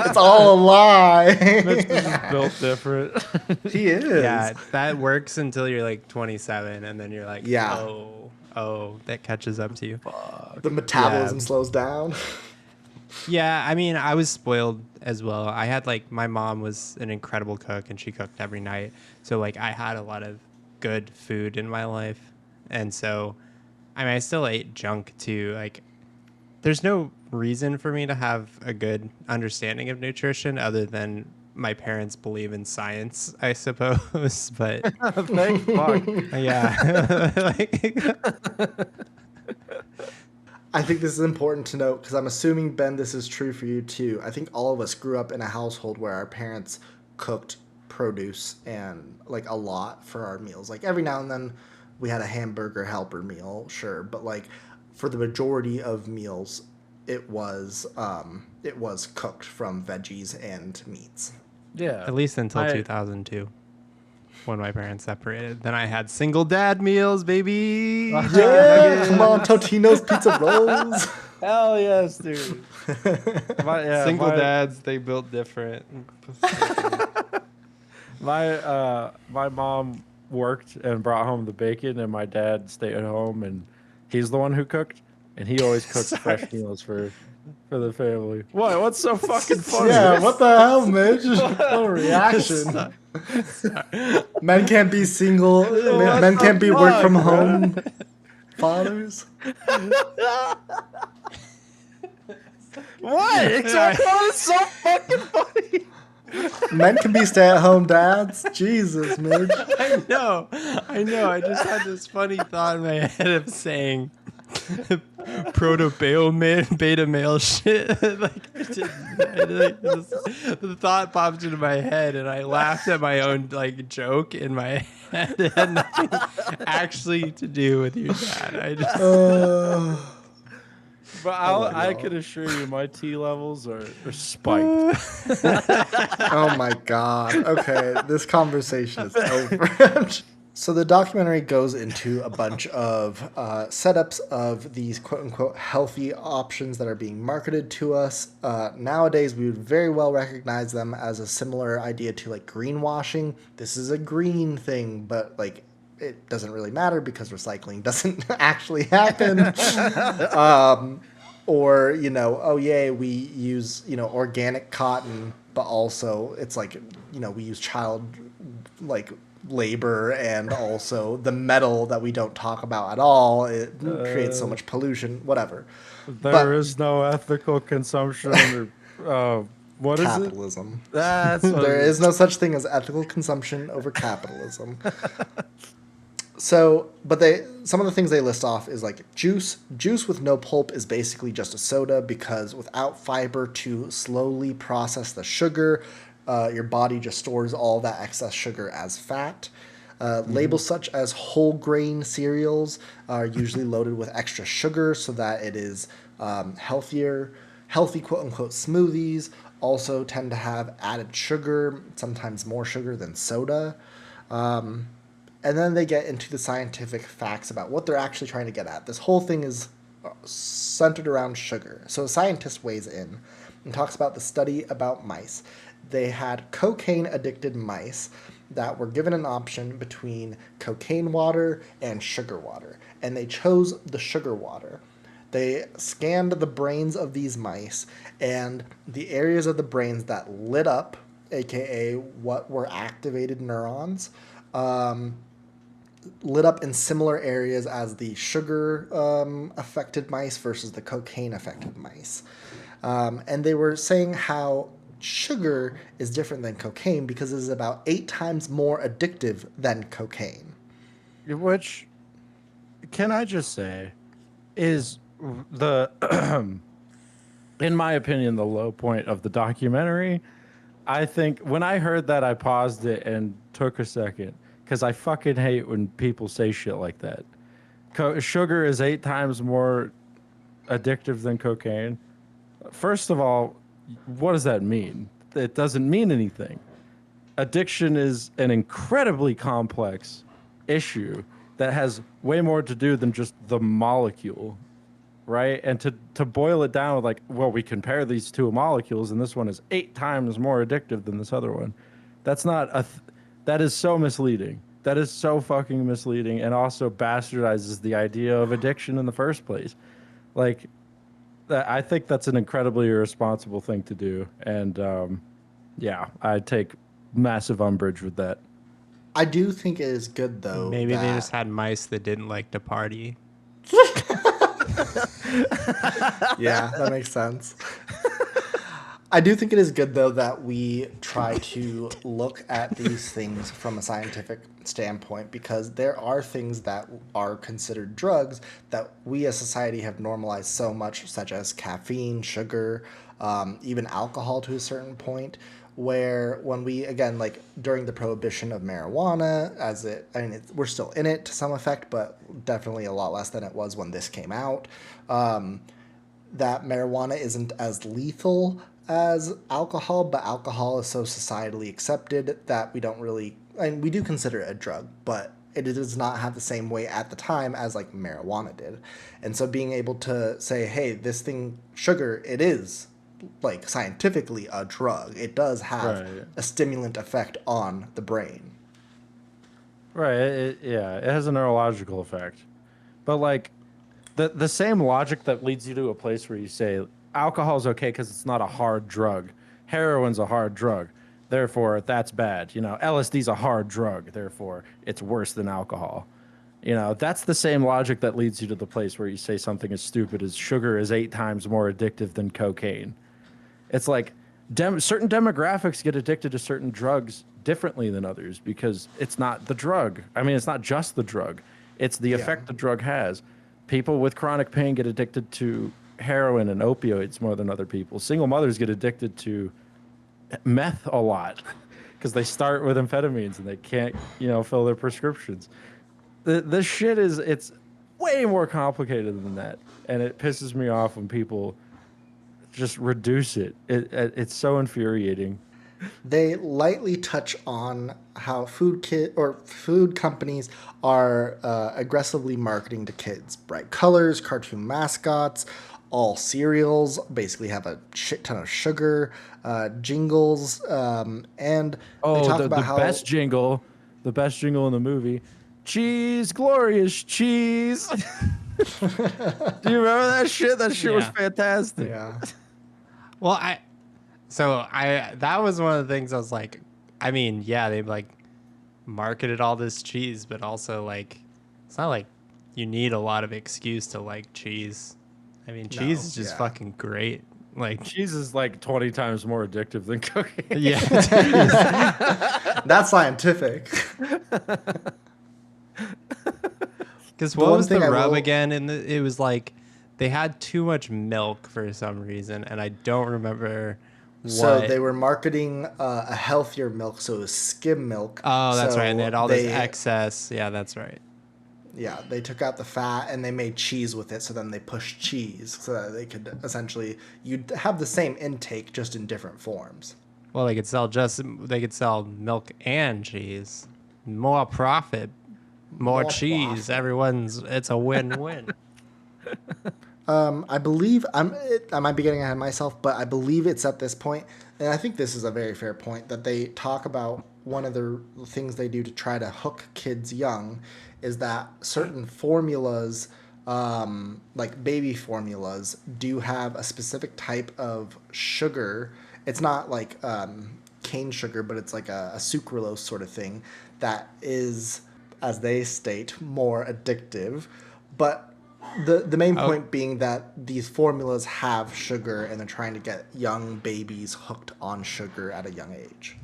It's all a lie. Mitch is built different. He is. Yeah, that works until you're like 27, and then you're like, Yeah. oh, that catches up to you. The metabolism Yeah. slows down. Yeah, I mean, I was spoiled as well. I had like, my mom was an incredible cook, and she cooked every night. So like I had a lot of good food in my life. And so, I mean, I still ate junk too. Like there's no reason for me to have a good understanding of nutrition other than my parents believe in science, I suppose. But Thank fuck. yeah. Like, I think this is important to note because I'm assuming, Ben, this is true for you too. I think all of us grew up in a household where our parents cooked produce and like a lot for our meals. Like every now and then we had a hamburger helper meal, sure, but like for the majority of meals, it was cooked from veggies and meats. Yeah. at least until 2002, when my parents separated. Then I had single dad meals, baby. Yeah, come on, Totino's pizza rolls. Hell yes, dude. Single dads, they built different. My mom worked and brought home the bacon, and my dad stayed at home, and he's the one who cooked, and he always cooks fresh meals for the family. What? What's so fucking funny? Yeah, what the hell, Mitch? What a reaction. Men can't be single. Men can't be work from home fathers. What? Exactly. It's so fucking funny. Men can be stay-at-home dads. Jesus, Mitch. I know. I just had this funny thought in my head of saying beta male shit. The thought popped into my head, and I laughed at my own like joke in my head. It had nothing actually to do with your dad. I just. But I can assure you, my T levels are spiked. Oh my God. Okay, this conversation is over. So the documentary goes into a bunch of setups of these quote-unquote healthy options that are being marketed to us. Nowadays, we would very well recognize them as a similar idea to like greenwashing. This is a green thing, but like it doesn't really matter because recycling doesn't actually happen. Or, you know, oh yay, we use, you know, organic cotton, but also it's like, you know, we use child like labor, and also the metal that we don't talk about at all. It creates so much pollution, whatever. There But is no ethical consumption or what is it? capitalism. That's what There it is is. no such thing as ethical consumption over capitalism. So, but some of the things they list off is like juice. Juice with no pulp is basically just a soda because without fiber to slowly process the sugar, your body just stores all that excess sugar as fat. Labels such as whole grain cereals are usually loaded with extra sugar so that it is healthier. Healthy quote unquote smoothies also tend to have added sugar, sometimes more sugar than soda. And then they get into the scientific facts about what they're actually trying to get at. This whole thing is centered around sugar. So a scientist weighs in and talks about the study about mice. They had cocaine addicted mice that were given an option between cocaine water and sugar water, and they chose the sugar water. They scanned the brains of these mice, and the areas of the brains that lit up, aka what were activated neurons, lit up in similar areas as the sugar affected mice versus the cocaine affected mice. And they were saying how sugar is different than cocaine because it is about 8 times more addictive than cocaine. Which, can I just say, is the, in my opinion, the low point of the documentary. I think when I heard that, I paused it and took a second because I fucking hate when people say shit like that. Sugar is 8 times more addictive than cocaine. First of all, what does that mean? It doesn't mean anything. Addiction is an incredibly complex issue that has way more to do than just the molecule, right? And to boil it down with like, well, we compare these two molecules, and this one is 8 times more addictive than this other one. That's not that is so misleading. That is so fucking misleading, and also bastardizes the idea of addiction in the first place. Like, I think that's an incredibly irresponsible thing to do, and yeah, I take massive umbrage with that. I do think it is good though. Maybe they that, just had mice that didn't like to party. Yeah, that makes sense. I do think it is good though that we try to look at these things from a scientific standpoint because there are things that are considered drugs that we as society have normalized so much, such as caffeine, sugar, even alcohol to a certain point. Where when we again like during the prohibition of marijuana, we're still in it to some effect, but definitely a lot less than it was when this came out. That marijuana isn't as lethal as alcohol, but alcohol is so societally accepted that we don't really, and we do consider it a drug, but it does not have the same weight at the time as like marijuana did. And so being able to say, hey, this thing, sugar, it is like scientifically a drug. It does have Right. a stimulant effect on the brain. Right. Yeah, it has a neurological effect. But like the same logic that leads you to a place where you say alcohol's okay because it's not a hard drug. Heroin's a hard drug. Therefore, that's bad. You know, LSD's a hard drug. Therefore, it's worse than alcohol. You know, that's the same logic that leads you to the place where you say something as stupid as sugar is 8 times more addictive than cocaine. It's like certain demographics get addicted to certain drugs differently than others because it's not the drug. I mean, it's not just the drug, it's the effect the drug has. People with chronic pain get addicted to heroin and opioids more than other people. Single mothers get addicted to meth a lot because they start with amphetamines and they can't, you know, fill their prescriptions. This shit it's way more complicated than that. And it pisses me off when people just reduce it. It's so infuriating. They lightly touch on how food companies are aggressively marketing to kids. Bright colors, cartoon mascots, all cereals basically have a shit ton of sugar, jingles, and they Oh, talk the about how the best jingle in the movie. Cheese, glorious cheese. Do you remember that shit? That shit was Yeah. fantastic. yeah. Well, that was one of the things I was like, I mean, yeah, they like marketed all this cheese, but also like, it's not like you need a lot of excuse to like cheese. I mean, cheese No, is just yeah. fucking great. Like, Cheese is like 20 times more addictive than cooking. yeah, That's scientific. because The what one was the thing I rub will again? And it was like they had too much milk for some reason, and I don't remember So what. they were marketing a healthier milk, so it was skim milk. Oh, that's right. And they So had all this excess. Yeah, that's right. yeah, they took out the fat and they made cheese with it. So then they pushed cheese so that they could essentially you'd have the same intake just in different forms. Well, they could sell milk and cheese. More profit, more More cheese. profit. It's a win-win. I believe I might be getting ahead of myself, but I believe it's at this point, and I think this is a very fair point that they talk about. One of the things they do to try to hook kids young is that certain formulas, like baby formulas, do have a specific type of sugar. It's not like cane sugar, but it's like a sucralose sort of thing that is, as they state, more addictive. But the main Oh, point being that these formulas have sugar and they're trying to get young babies hooked on sugar at a young age.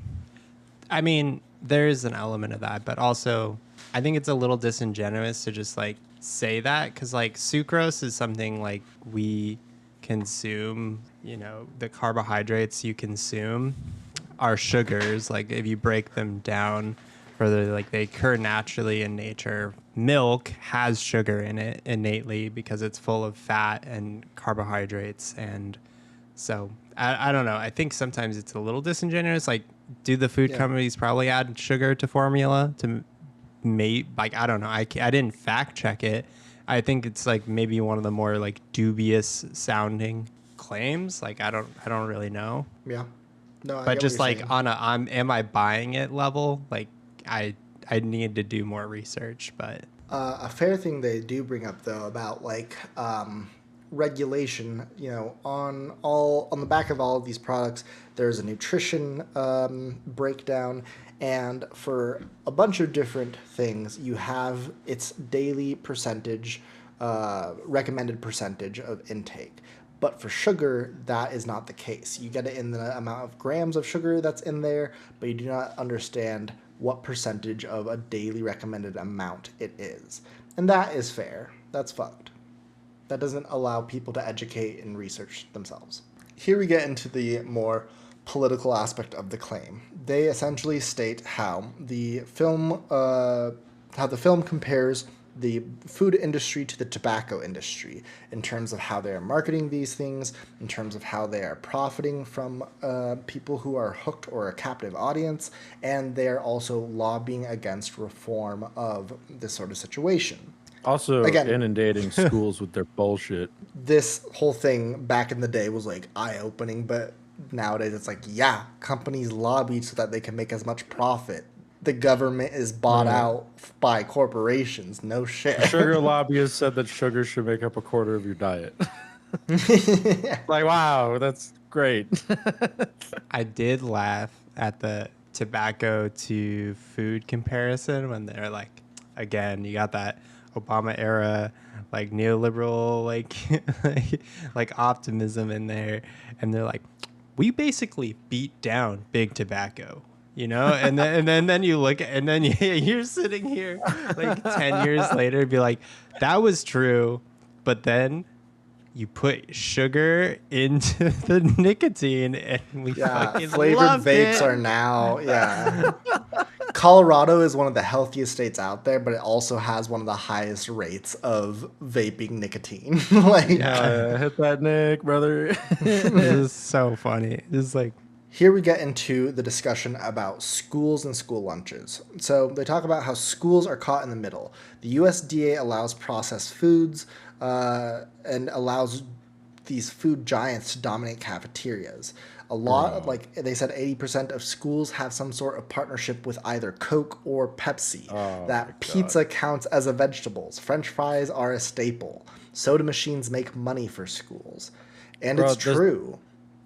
I mean, there is an element of that, but also I think it's a little disingenuous to just like say that because like sucrose is something like we consume, the carbohydrates you consume are sugars. Like if you break them down further, like they occur naturally in nature. Milk has sugar in it innately because it's full of fat and carbohydrates. And so I don't know. I think sometimes it's a little disingenuous. Like, do the food Yeah. companies probably add sugar to formula to mate? Like, I don't know. I didn't fact check it. I think it's like maybe one of the more like dubious sounding claims. Like, I don't really know. Yeah. No, I But get what just you're like saying. on am I buying it level? Like, I need to do more research, but A fair thing they do bring up though about like regulation, on the back of all of these products, there's a nutrition breakdown, and for a bunch of different things, you have its daily percentage, recommended percentage of intake. But for sugar, that is not the case. You get it in the amount of grams of sugar that's in there, but you do not understand what percentage of a daily recommended amount it is. And that is fair. That's fucked. That doesn't allow people to educate and research themselves. Here we get into the more political aspect of the claim. They essentially state how the film compares the food industry to the tobacco industry in terms of how they are marketing these things, in terms of how they are profiting from people who are hooked or a captive audience, and they are also lobbying against reform of this sort of situation. Also Again, inundating schools with their bullshit. this whole thing back in the day was like eye-opening, but nowadays it's like, yeah, companies lobby so that they can make as much profit. The government is bought out by corporations. No shit. Sugar lobbyists said that sugar should make up a quarter of your diet. Like, wow, that's great. I did laugh at the tobacco to food comparison when they're like, again, you got that Obama era, like neoliberal, like optimism in there, and they're like, we basically beat down big tobacco. And then you look at, and then you're sitting here like 10 years later and be like, that was true, but then you put sugar into the nicotine and we Yeah, fucking flavored loved vapes it. are now, yeah. Colorado is one of the healthiest states out there, but it also has one of the highest rates of vaping nicotine. Like, Yeah. Hit that Nick, brother. This is so funny. It's like, Here we get into the discussion about schools and school lunches. So they talk about how schools are caught in the middle. The USDA allows processed foods and allows these food giants to dominate cafeterias. A lot, like they said, 80% of schools have some sort of partnership with either Coke or Pepsi. Oh, my That pizza counts as a vegetables. French fries are a staple. Soda machines make money for schools. And Bro, it's true.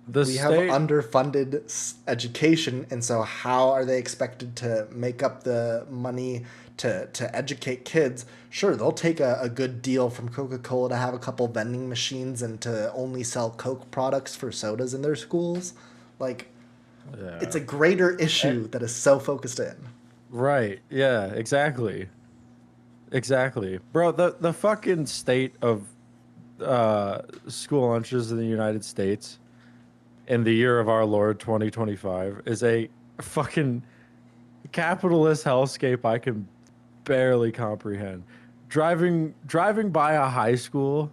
The We have state, underfunded education, and so how are they expected to make up the money to educate kids? Sure, they'll take a good deal from Coca-Cola to have a couple vending machines and to only sell Coke products for sodas in their schools. Like, yeah. it's a greater issue that is so focused in. Right. Yeah, exactly. Exactly. Bro, the fucking state of school lunches in the United States in the year of our Lord 2025 is a fucking capitalist hellscape I can barely comprehend. Driving by a high school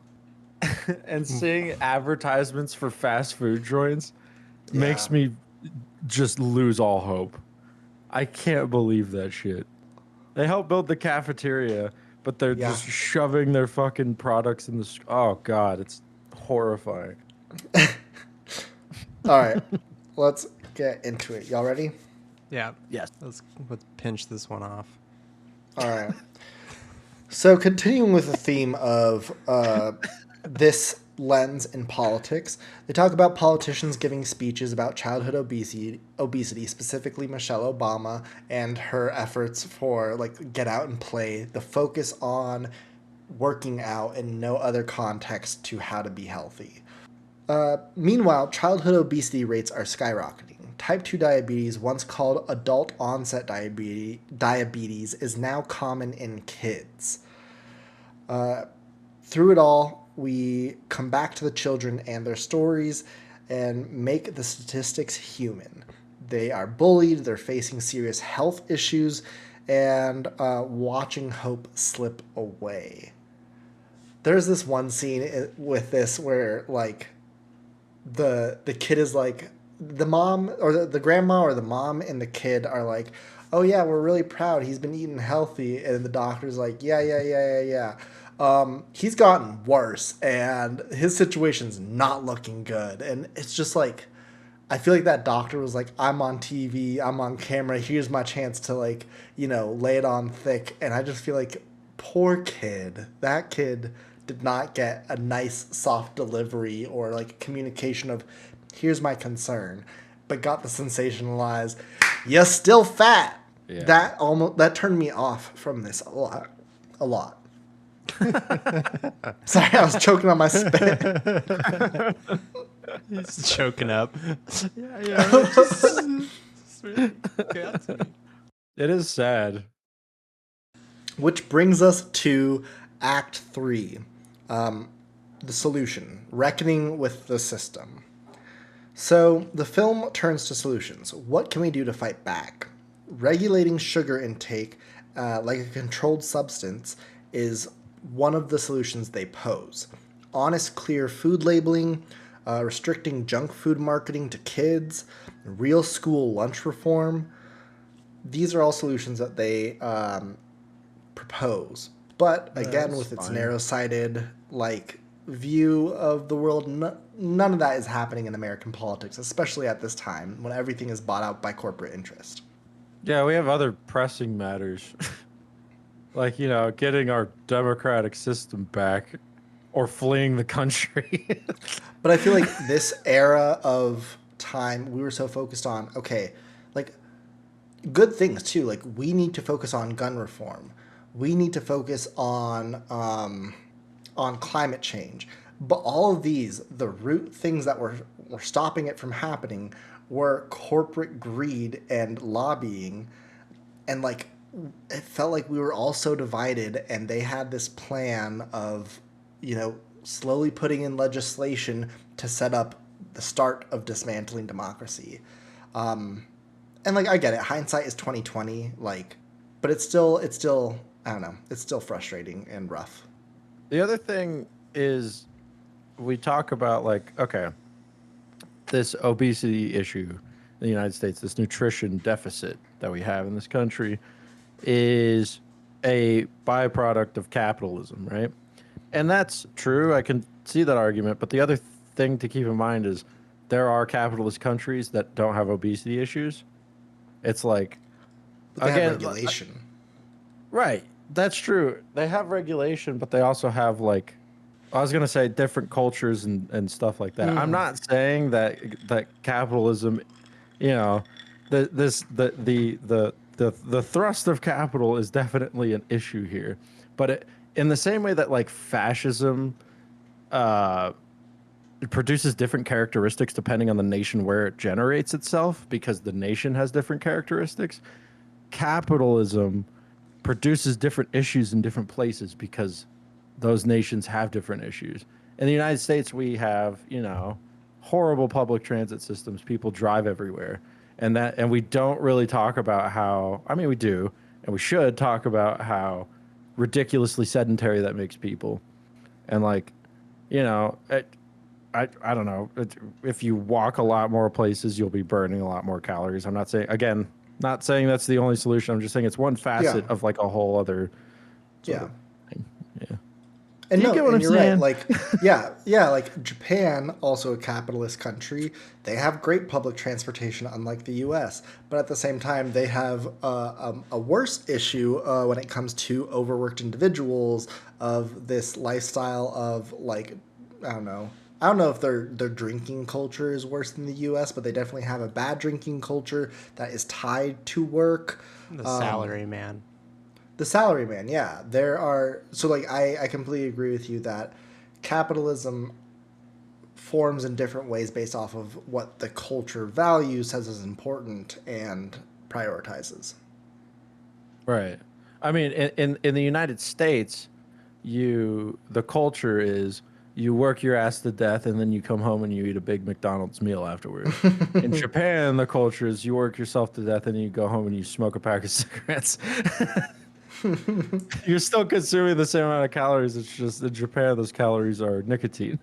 and seeing advertisements for fast food joints makes Yeah. me just lose all hope. I can't believe that shit. They help build the cafeteria, but they're Yeah. just shoving their fucking products in the. Oh god, it's horrifying. All right, let's get into it. Y'all ready? Yeah. Yes. Let's pinch this one off. All right. So, continuing with the theme of this lens in politics, they talk about politicians giving speeches about childhood obesity, specifically Michelle Obama and her efforts for like get out and play. The focus on working out and no other context to how to be healthy. Meanwhile, childhood obesity rates are skyrocketing. Type 2 diabetes, once called adult onset diabetes, is now common in kids. Through it all, we come back to the children and their stories and make the statistics human. They are bullied, they're facing serious health issues, and watching hope slip away. There's this one scene with this where, like, the kid is like, the mom or the grandma or the mom and the kid are like, oh yeah, we're really proud he's been eating healthy, and the doctor's like, yeah. He's gotten worse and his situation's not looking good. And it's just like, I feel like that doctor was like, I'm on TV, I'm on camera, here's my chance to, like, you know, lay it on thick. And I just feel like, poor kid, that kid did not get a nice soft delivery or like communication of, here's my concern, but got the sensationalized, you're still fat. Yeah. That turned me off from this a lot. Sorry, I was choking on my spit. He's choking up. It is sad. Which brings us to Act 3, the solution, reckoning with the system. So the film turns to solutions. What can we do to fight back? Regulating sugar intake, like a controlled substance, is one of the solutions they pose. Honest, clear food labeling, restricting junk food marketing to kids, real school lunch reform. These are all solutions that they propose. But again, with its narrow-sighted like view of the world, none of that is happening in American politics, especially at this time when everything is bought out by corporate interest. Yeah, we have other pressing matters. Like, you know, getting our democratic system back or fleeing the country. But I feel like this era of time, we were so focused on, okay, like, good things too. Like, we need to focus on gun reform. We need to focus on climate change. But all of these, the root things that were stopping it from happening were corporate greed and lobbying. And, like, it felt like we were all so divided, and they had this plan of, you know, slowly putting in legislation to set up the start of dismantling democracy. And, like, I get it. Hindsight is 2020, like, but it's still, I don't know, it's still frustrating and rough. The other thing is we talk about, like, okay, this obesity issue in the United States, this nutrition deficit that we have in this country, is a byproduct of capitalism, right? And that's true. I can see that argument. But the other thing to keep in mind is there are capitalist countries that don't have obesity issues. It's like, But they again, have regulation. right. That's true. They have regulation, but they also have like, I was gonna say different cultures and stuff like that. I'm not saying that capitalism, you know, the thrust of capital is definitely an issue here, but in the same way that like fascism, it produces different characteristics depending on the nation where it generates itself, because the nation has different characteristics. Capitalism produces different issues in different places because those nations have different issues. In the United States, we have, you know, horrible public transit systems. People drive everywhere. And we don't really talk about how, I mean, we do, and we should talk about how ridiculously sedentary that makes people. And like, you know, I don't know. If you walk a lot more places, you'll be burning a lot more calories. I'm not saying, again, not saying that's the only solution. I'm just saying it's one facet of like a whole other sort of thing. Yeah. And you get what I'm you're saying? right. Like, like Japan, also a capitalist country, they have great public transportation, unlike the U.S. But at the same time, they have a worse issue when it comes to overworked individuals, of this lifestyle of like, I don't know. I don't know if their drinking culture is worse than the U.S., but they definitely have a bad drinking culture that is tied to work. The salary man. The salaryman, yeah. There are, so like I completely agree with you that capitalism forms in different ways based off of what the culture values, says is important, and prioritizes. Right. I mean, in the United States, the culture is you work your ass to death and then you come home and you eat a big McDonald's meal afterwards. In Japan, the culture is you work yourself to death and then you go home and you smoke a pack of cigarettes. You're still consuming the same amount of calories. It's just in Japan, those calories are nicotine.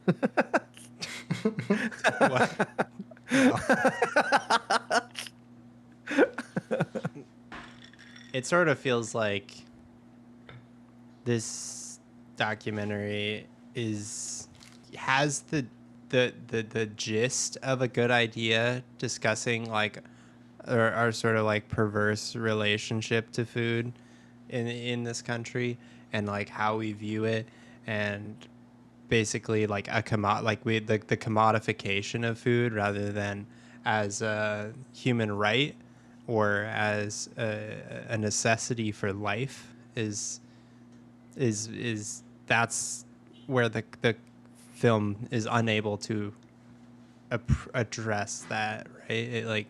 It sort of feels like this documentary has the gist of a good idea, discussing like our sort of like perverse relationship to food in this country, and like how we view it, and basically like the commodification of food rather than as a human right or as a necessity for life is that's where the film is unable to address that, right?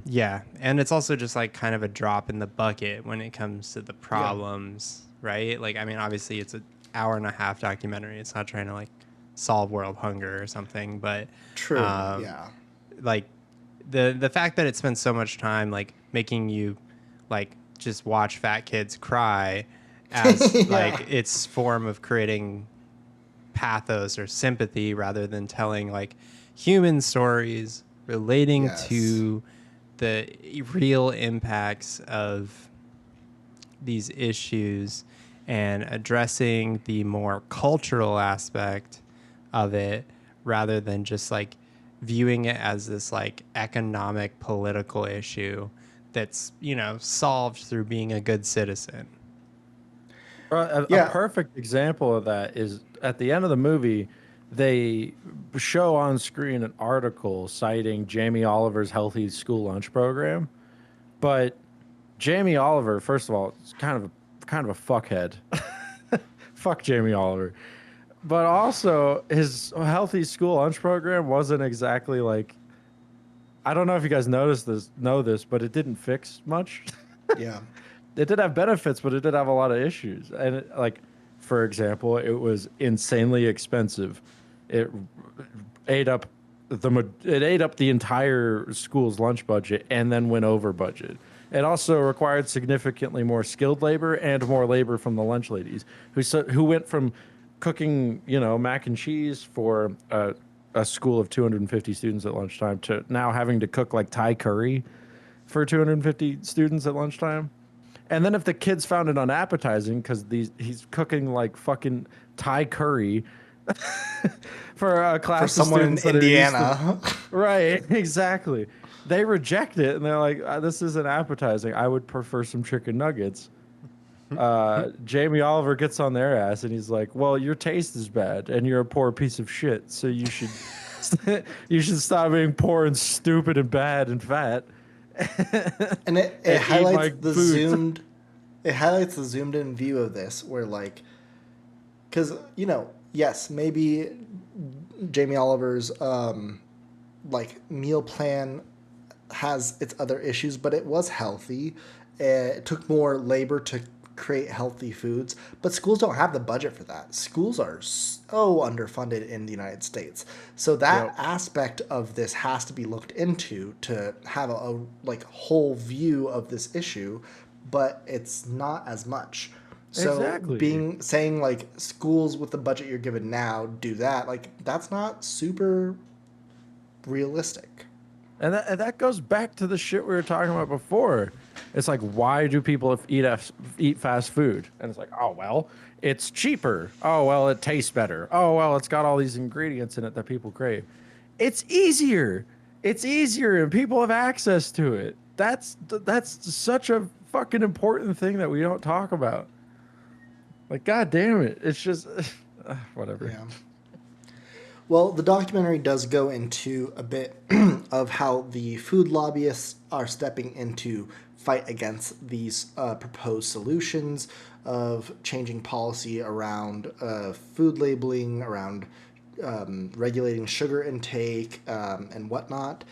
Yeah, and it's also just like kind of a drop in the bucket when it comes to the problems, right? Like, I mean, obviously it's an hour and a half documentary. It's not trying to like solve world hunger or something, but True. like the fact that it spends so much time like making you like just watch fat kids cry as like its form of creating pathos or sympathy rather than telling like human stories relating to the real impacts of these issues and addressing the more cultural aspect of it rather than just like viewing it as this like economic political issue that's, you know, solved through being a good citizen. A perfect example of that is at the end of the movie, they show on screen an article citing Jamie Oliver's healthy school lunch program. But Jamie Oliver, first of all, is kind of a fuckhead. Fuck Jamie Oliver. But also his healthy school lunch program wasn't exactly like, I don't know if you guys know this, but it didn't fix much. Yeah. It did have benefits, but it did have a lot of issues. And for example, it was insanely expensive. It ate up the entire school's lunch budget and then went over budget. It also required significantly more skilled labor and more labor from the lunch ladies who went from cooking, you know, mac and cheese for a school of 250 students at lunchtime to now having to cook like Thai curry for 250 students at lunchtime. And then if the kids found it unappetizing because he's cooking like fucking Thai curry for a class For of someone in students that are used to- Indiana. right, exactly. They reject it and they're like, "This isn't appetizing. I would prefer some chicken nuggets." Jamie Oliver gets on their ass and he's like, "Well, your taste is bad and you're a poor piece of shit, so you should you should stop being poor and stupid and bad and fat." And it And eat highlights my the food. zoomed in view of this, where like, because yes, maybe Jamie Oliver's like meal plan has its other issues, but it was healthy. It took more labor to create healthy foods, but schools don't have the budget for that. Schools are so underfunded in the United States. So that Yep. aspect of this has to be looked into to have a like whole view of this issue, but it's not as much. So Exactly. saying like schools with the budget you're given now do that, like that's not super realistic. And that goes back to the shit we were talking about before. It's like, why do people eat fast food? And it's like, oh, well, it's cheaper. Oh, well, it tastes better. Oh, well, it's got all these ingredients in it that people crave. It's easier. It's easier, and people have access to it. That's such a fucking important thing that we don't talk about. Like, god damn it. It's just whatever. Yeah. Well, the documentary does go into a bit of how the food lobbyists are stepping into fight against these proposed solutions of changing policy around food labeling, around regulating sugar intake, and whatnot.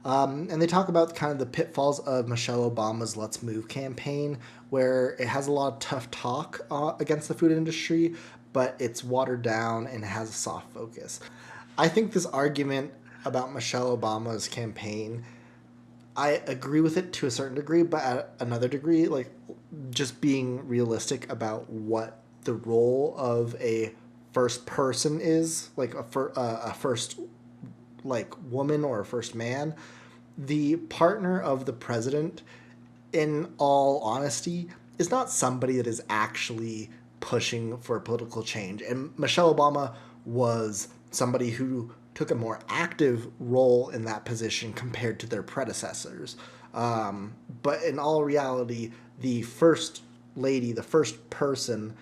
And they talk about kind of the pitfalls of Michelle Obama's Let's Move campaign, where it has a lot of tough talk against the food industry, but it's watered down and has a soft focus. I think this argument about Michelle Obama's campaign, I agree with it to a certain degree, but at another degree, like just being realistic about what the role of a first person is, like a first like woman or a first man, the partner of the president, in all honesty, is not somebody that is actually pushing for political change. And Michelle Obama was somebody who took a more active role in that position compared to their predecessors. But in all reality, the first lady, the first person,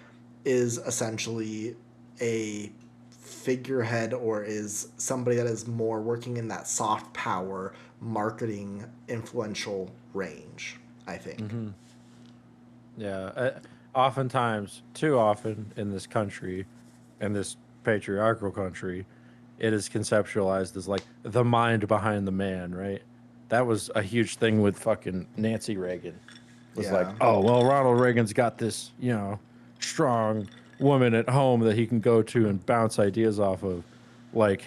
is essentially a figurehead or is somebody that is more working in that soft power marketing influential range, I think. Yeah. Oftentimes, too often in this country, in this patriarchal country, it is conceptualized as like the mind behind the man, right? That was a huge thing with fucking Nancy Reagan. Was like, Yeah. oh, well, Ronald Reagan's got this, strong woman at home that he can go to and bounce ideas off of. Like,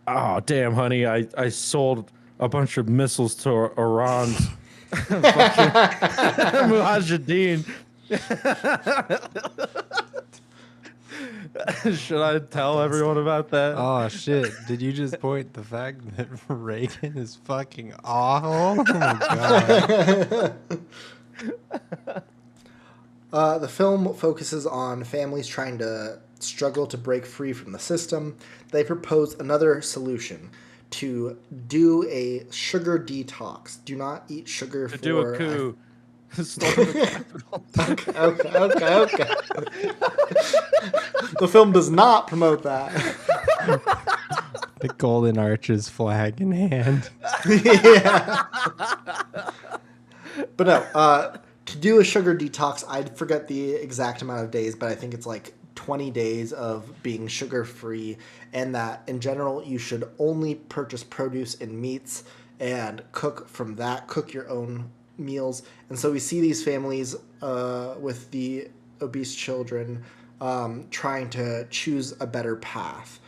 oh, damn, honey, I sold a bunch of missiles to Iran's fucking Mujahideen. Should I tell everyone about that? Oh shit! Did you just point the fact that Reagan is fucking awful? Oh my god! The film focuses on families trying to struggle to break free from the system. They propose another solution to do a sugar detox. Do not eat sugar To for... do a coup. Storm the Capitol. Okay. The film does not promote that. The Golden Arches flag in hand. Yeah. But no, to do a sugar detox, I forget the exact amount of days, but I think it's like 20 days of being sugar-free, and that in general you should only purchase produce and meats and cook from that, cook your own meals. And so we see these families with the obese children trying to choose a better path.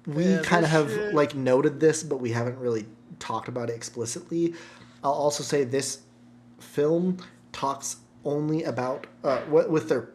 We kind of have like noted this, but we haven't really talked about it explicitly. I'll also say this film talks only about with their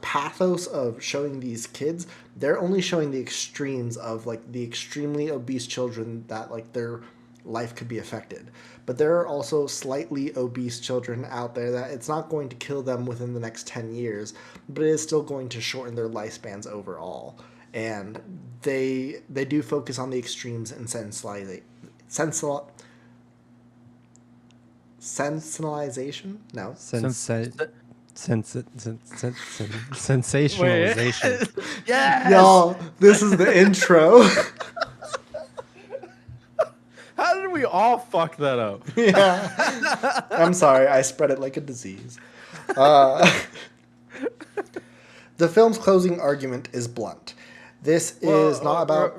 pathos of showing these kids, they're only showing the extremes of like the extremely obese children that like their life could be affected. But there are also slightly obese children out there that it's not going to kill them within the next 10 years, but it is still going to shorten their lifespans overall. And they do focus on the extremes and sensationalization? No. Sensationalization. Yes. Y'all, this is the intro. How did we all fuck that up? Yeah. I'm sorry, I spread it like a disease. The film's closing argument is blunt. This is not about...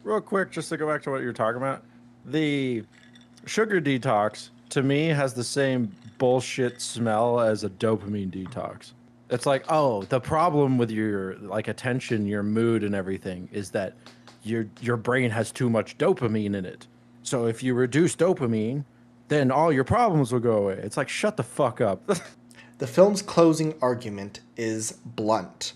Real quick, just to go back to what you were talking about. The sugar detox, to me, has the same bullshit smell as a dopamine detox. It's like, oh, the problem with your like attention, your mood and everything is that your brain has too much dopamine in it. So if you reduce dopamine, then all your problems will go away. It's like, shut the fuck up. The film's closing argument is blunt.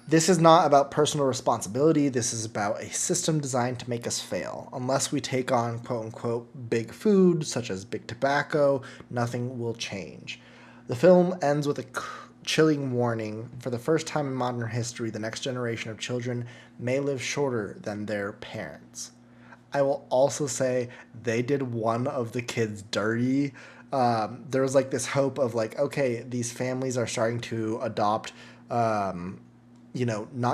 This is not about personal responsibility. This is about a system designed to make us fail. Unless we take on quote-unquote big food, such as big tobacco, nothing will change. The film ends with a chilling warning. For the first time in modern history, the next generation of children may live shorter than their parents. I will also say they did one of the kids dirty. There was like this hope of like, okay, these families are starting to adopt, not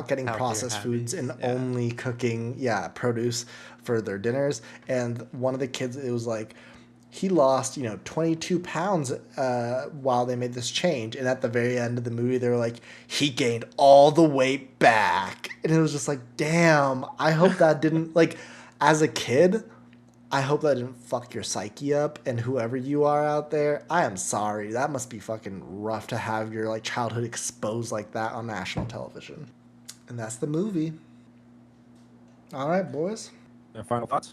getting Healthier processed foods and habits, yeah. only cooking, produce for their dinners. And one of the kids, it was like, he lost, 22 pounds while they made this change. And at the very end of the movie, they were like, he gained all the weight back. And it was just like, damn, I hope that didn't, like, as a kid, I hope that didn't fuck your psyche up. And whoever you are out there, I am sorry. That must be fucking rough to have your, like, childhood exposed like that on national television. And that's the movie. All right, boys. Final thoughts?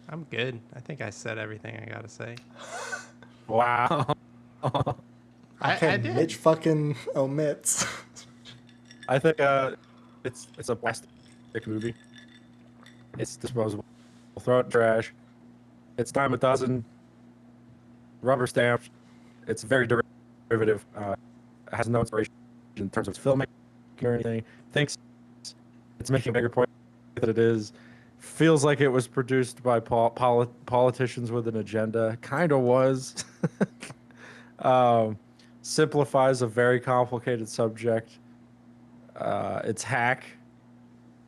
I'm good. I think I said everything I gotta say. Wow. Okay, I did. Mitch fucking omits. I think it's a plastic movie. It's disposable. We'll throw it in trash. It's dime a dozen. Rubber stamped. It's very derivative. It has no inspiration in terms of filmmaking or anything. Thinks it's making a bigger point than it is. Feels like it was produced by politicians with an agenda. Kind of was. Simplifies a very complicated subject. It's hack.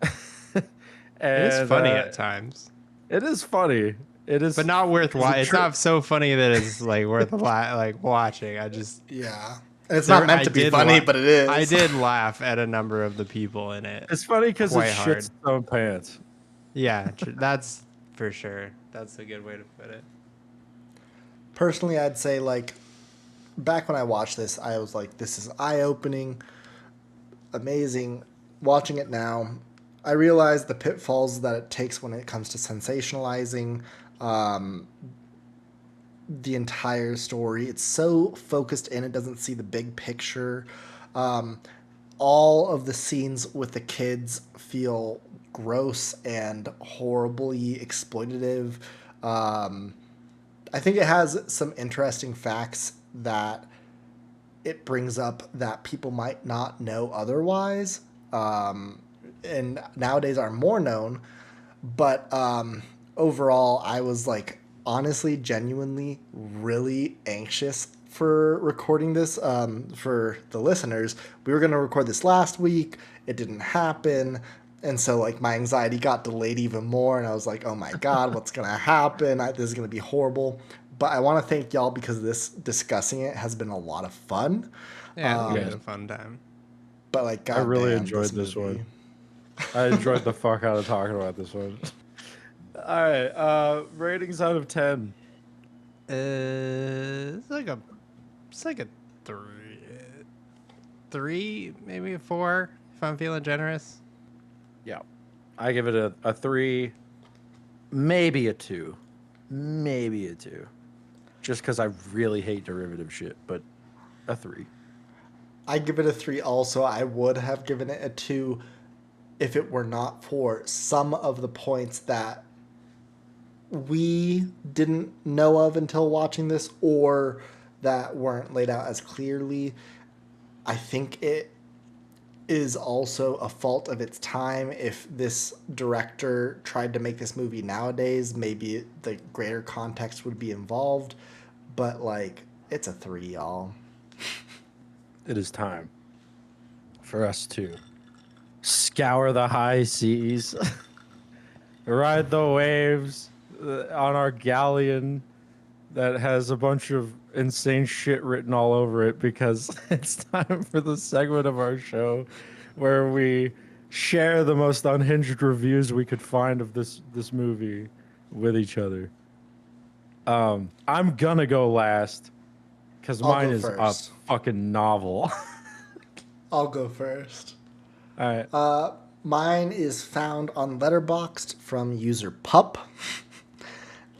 It is funny at times. It is funny. It is, but not worth watching. It's not so funny that it's like worth like watching. Yeah. It's not meant to be funny, but it is. I did laugh at a number of the people in it. It's funny because it shits its own pants. Yeah, that's for sure. That's a good way to put it. Personally, I'd say, like, back when I watched this, I was like, this is eye-opening, amazing. Watching it now, I realize the pitfalls that it takes when it comes to sensationalizing the entire story. It's so focused in, it doesn't see the big picture. All of the scenes with the kids feel gross and horribly exploitative. I think it has some interesting facts that it brings up that people might not know otherwise, and nowadays are more known. But overall, I was like, honestly, genuinely, really anxious for recording this for the listeners. We were going to record this last week. It didn't happen. And so, like, my anxiety got delayed even more. And I was like, oh, my God, what's going to happen? This is going to be horrible. But I want to thank y'all because discussing it has been a lot of fun. Yeah, we had a fun time. But, like, God, I really enjoyed this one. I enjoyed the fuck out of talking about this one. All right, ratings out of 10. It's like a 3, maybe a 4 if I'm feeling generous. Yeah, I give it a 3, maybe a 2, just because I really hate derivative shit. But a 3. I give it a 3 also. I would have given it a 2 if it were not for some of the points that we didn't know of until watching this or that weren't laid out as clearly. I think it is also a fault of its time. If this director tried to make this movie nowadays, maybe the greater context would be involved. But, like, it's a 3, y'all. It is time for us to scour the high seas, ride the waves on our galleon that has a bunch of insane shit written all over it, because it's time for the segment of our show where we share the most unhinged reviews we could find of this movie with each other. I'm gonna go last because mine is a fucking novel. I'll go first. All right. Mine is found on Letterboxd from user Pup.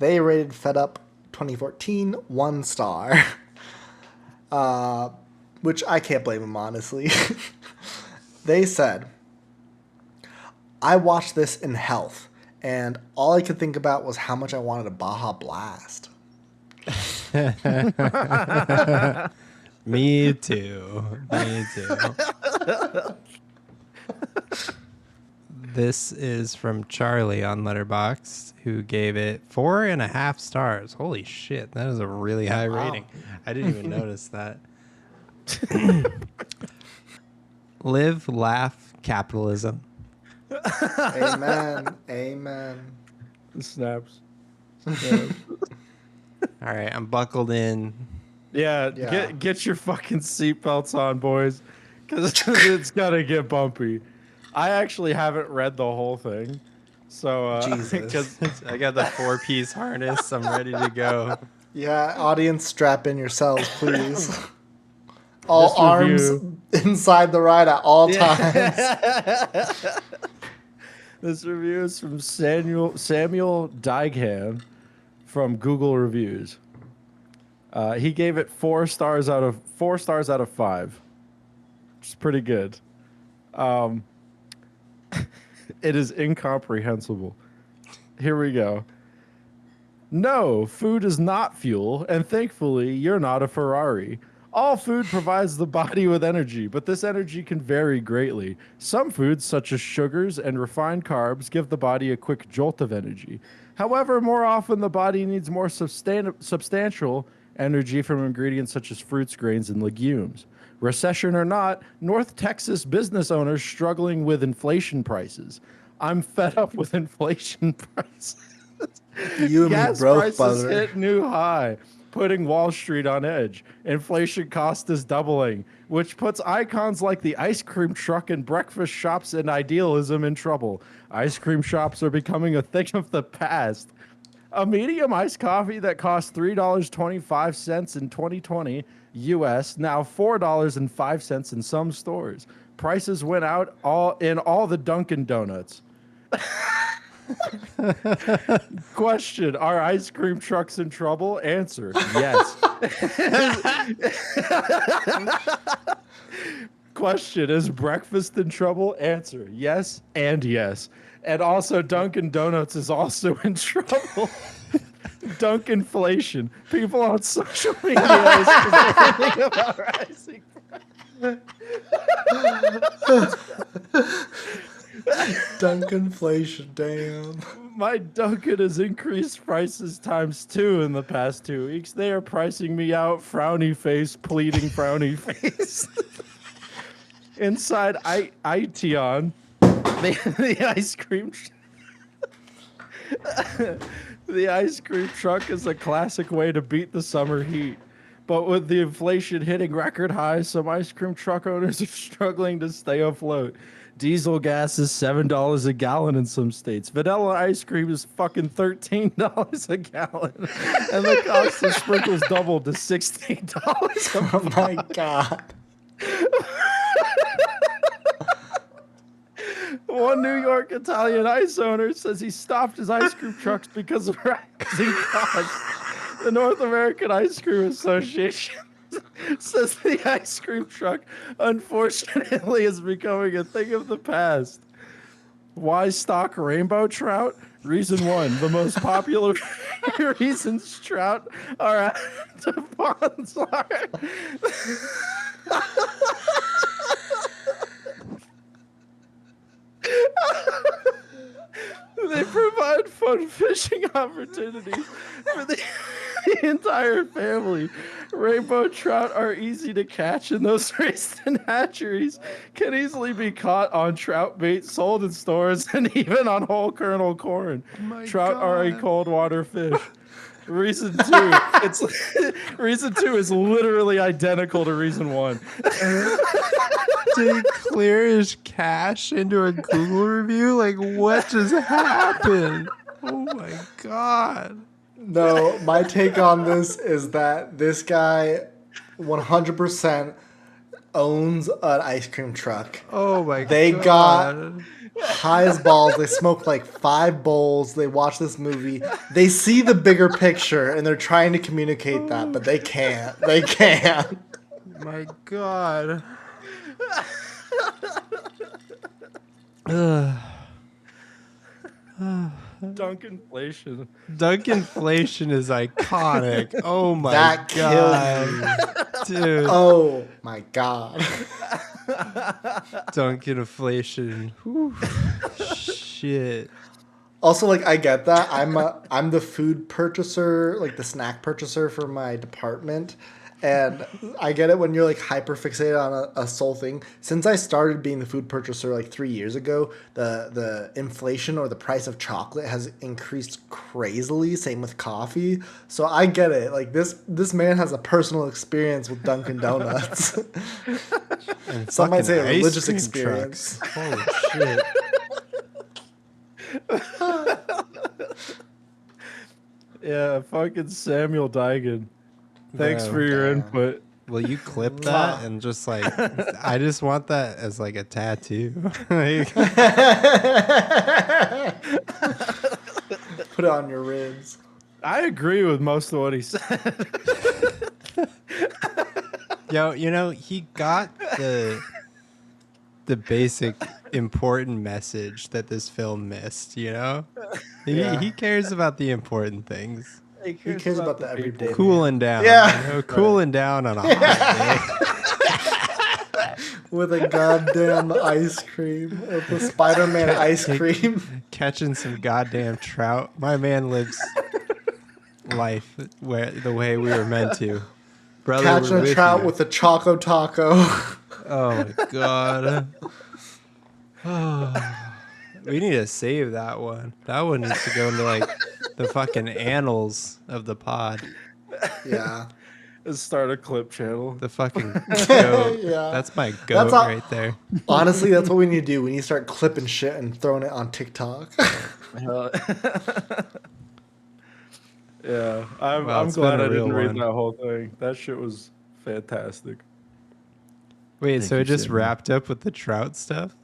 They rated Fed Up 2014 1 star. Which I can't blame them, honestly. They said, I watched this in health, and all I could think about was how much I wanted a Baja Blast. Me too. Me too. This is from Charlie on Letterboxd, who gave it 4.5 stars. Holy shit, that is a really high rating. I didn't even notice that. Live, laugh, capitalism. Amen. Amen. Snaps. All right, I'm buckled in. Yeah. Get your fucking seatbelts on, boys, because it's gonna get bumpy. I actually haven't read the whole thing, so Jesus. I got the 4-piece harness. I'm ready to go. Yeah, audience, strap in yourselves, please. All arms inside the ride at all times. This review is from Samuel Dighan from Google Reviews. He gave it 4 stars out of 5, which is pretty good. It is incomprehensible. Here we go. No, food is not fuel, and thankfully, you're not a Ferrari. All food provides the body with energy, but this energy can vary greatly. Some foods, such as sugars and refined carbs, give the body a quick jolt of energy. However, more often the body needs more substantial energy from ingredients such as fruits, grains, and legumes. Recession or not, North Texas business owners struggling with inflation prices. I'm fed up with inflation prices. You and Gas me both, prices brother. hit new high, putting Wall Street on edge. Inflation cost is doubling, which puts icons like the ice cream truck and breakfast shops and idealism in trouble. Ice cream shops are becoming a thing of the past. A medium iced coffee that cost $3.25 in 2020 U.S. now $4.05 in some stores. Prices went out in all the Dunkin' Donuts. Question: are ice cream trucks in trouble? Answer: yes. Question: is breakfast in trouble? Answer: yes and yes. And also, Dunkin' Donuts is also in trouble. Dunkinflation. People on social media is complaining about rising Dunkinflation, damn. My Dunkin' has increased prices ×2 in the past 2 weeks. They are pricing me out. Frowny face, pleading frowny face. Inside Ition, the ice cream. The ice cream truck is a classic way to beat the summer heat. But with the inflation hitting record highs, some ice cream truck owners are struggling to stay afloat. Diesel gas is $7 a gallon in some states. Vanilla ice cream is fucking $13 a gallon. And the cost of sprinkles doubled to $16 a Oh my god. One New York Italian ice owner says he stopped his ice cream trucks because of rising costs. The North American Ice Cream Association Says the ice cream truck, unfortunately, is becoming a thing of the past. Why stock rainbow trout? Reason one, the most popular reasons trout are at the ponds are. They provide fun fishing opportunities for the entire family. Rainbow trout are easy to catch, and those raised in hatcheries can easily be caught on trout bait sold in stores and even on whole kernel corn. My Trout are a God. cold water fish. Reason two is literally identical to reason one. Did he clear his cache into a Google review? Like, what just happened? Oh my God. No, my take on this is that this guy 100% owns an ice cream truck. Oh my They God. High as balls. They smoke like 5 bowls. They watch this movie. They see the bigger picture and they're trying to communicate that, but they can't. They can't. My God. Ugh. Dunkinflation. Dunkinflation is iconic. Oh my That God. Dude. Oh my God. Dunkinflation. Whew. Shit. Also, like, I get that. I'm the food purchaser, like the snack purchaser for my department. And I get it when you're like hyper fixated on a sole thing. Since I started being the food purchaser like 3 years ago, the inflation or the price of chocolate has increased crazily. Same with coffee. So I get it. Like this man has a personal experience with Dunkin' Donuts. And Some might say a fucking religious ice cream experience. trucks. Holy shit. Yeah, fucking Samuel Digan. Thanks Bro, for your damn. input. Will you clip that and just like, I just want that as like a tattoo. Like, Put it on your ribs. I agree with most of what he said. yo, you know, he got the basic important message that this film missed, you know? Yeah. He cares about the important things. He cares about the everyday. Cooling down. Yeah. You know, cooling down on a hot day. With a goddamn ice cream. With the Spider-Man ice cream. Catching some goddamn trout. My man lives life the way we were meant to. Brother, Catching we're a with trout you. with a Choco Taco. Oh my God. We need to save that one. That one needs to go into like the fucking annals of the pod. Yeah. Let's start a clip channel. The fucking goat. Yeah. That's my goat That's all- right there. Honestly, that's what we need to do. We need to start clipping shit and throwing it on TikTok. Yeah, Wow, I'm it's glad been a I didn't real read one. that whole thing. That shit was fantastic. Wait, Thank so you, it just Samuel. wrapped up with the trout stuff?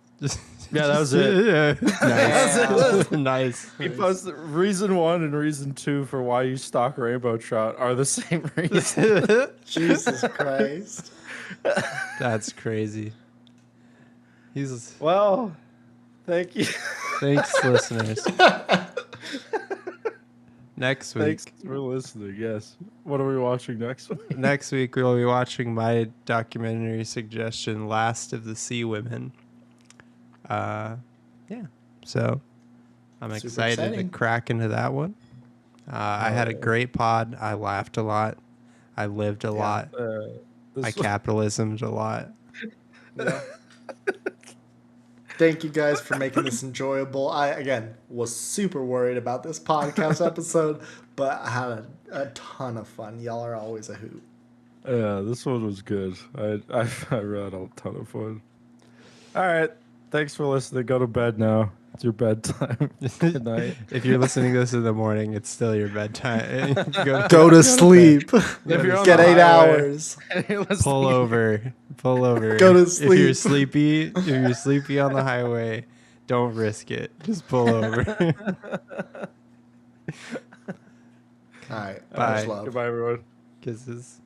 Yeah, that was it. Yeah. Nice. Nice. He posted reason one and reason two for why you stock rainbow trout are the same reason. Jesus Christ. That's crazy. He's Well, thank you. thanks, listeners. Next week. Thanks for listening. Yes. What are we watching next week? Next week we'll be watching my documentary suggestion, Last of the Sea Women. Yeah. So I'm Super excited exciting. to crack into that one. I had a great pod. I laughed a lot. I lived a lot. I capitalismed a lot. Yeah. Thank you guys for making this enjoyable. I, again, was super worried about this podcast episode, but I had a ton of fun. Y'all are always a hoot. Yeah, this one was good. I had a ton of fun. All right. Thanks for listening. Go to bed now. It's your bedtime. Good night. If you're listening to this in the morning, it's still your bedtime. Go to sleep. If you're on Get the 8 highway, hours. and you're listening- Pull over. Pull over. Go to If you're sleep. sleepy on the highway, don't risk it. Just pull over. All right. Bye. Much love. Goodbye, everyone. Kisses.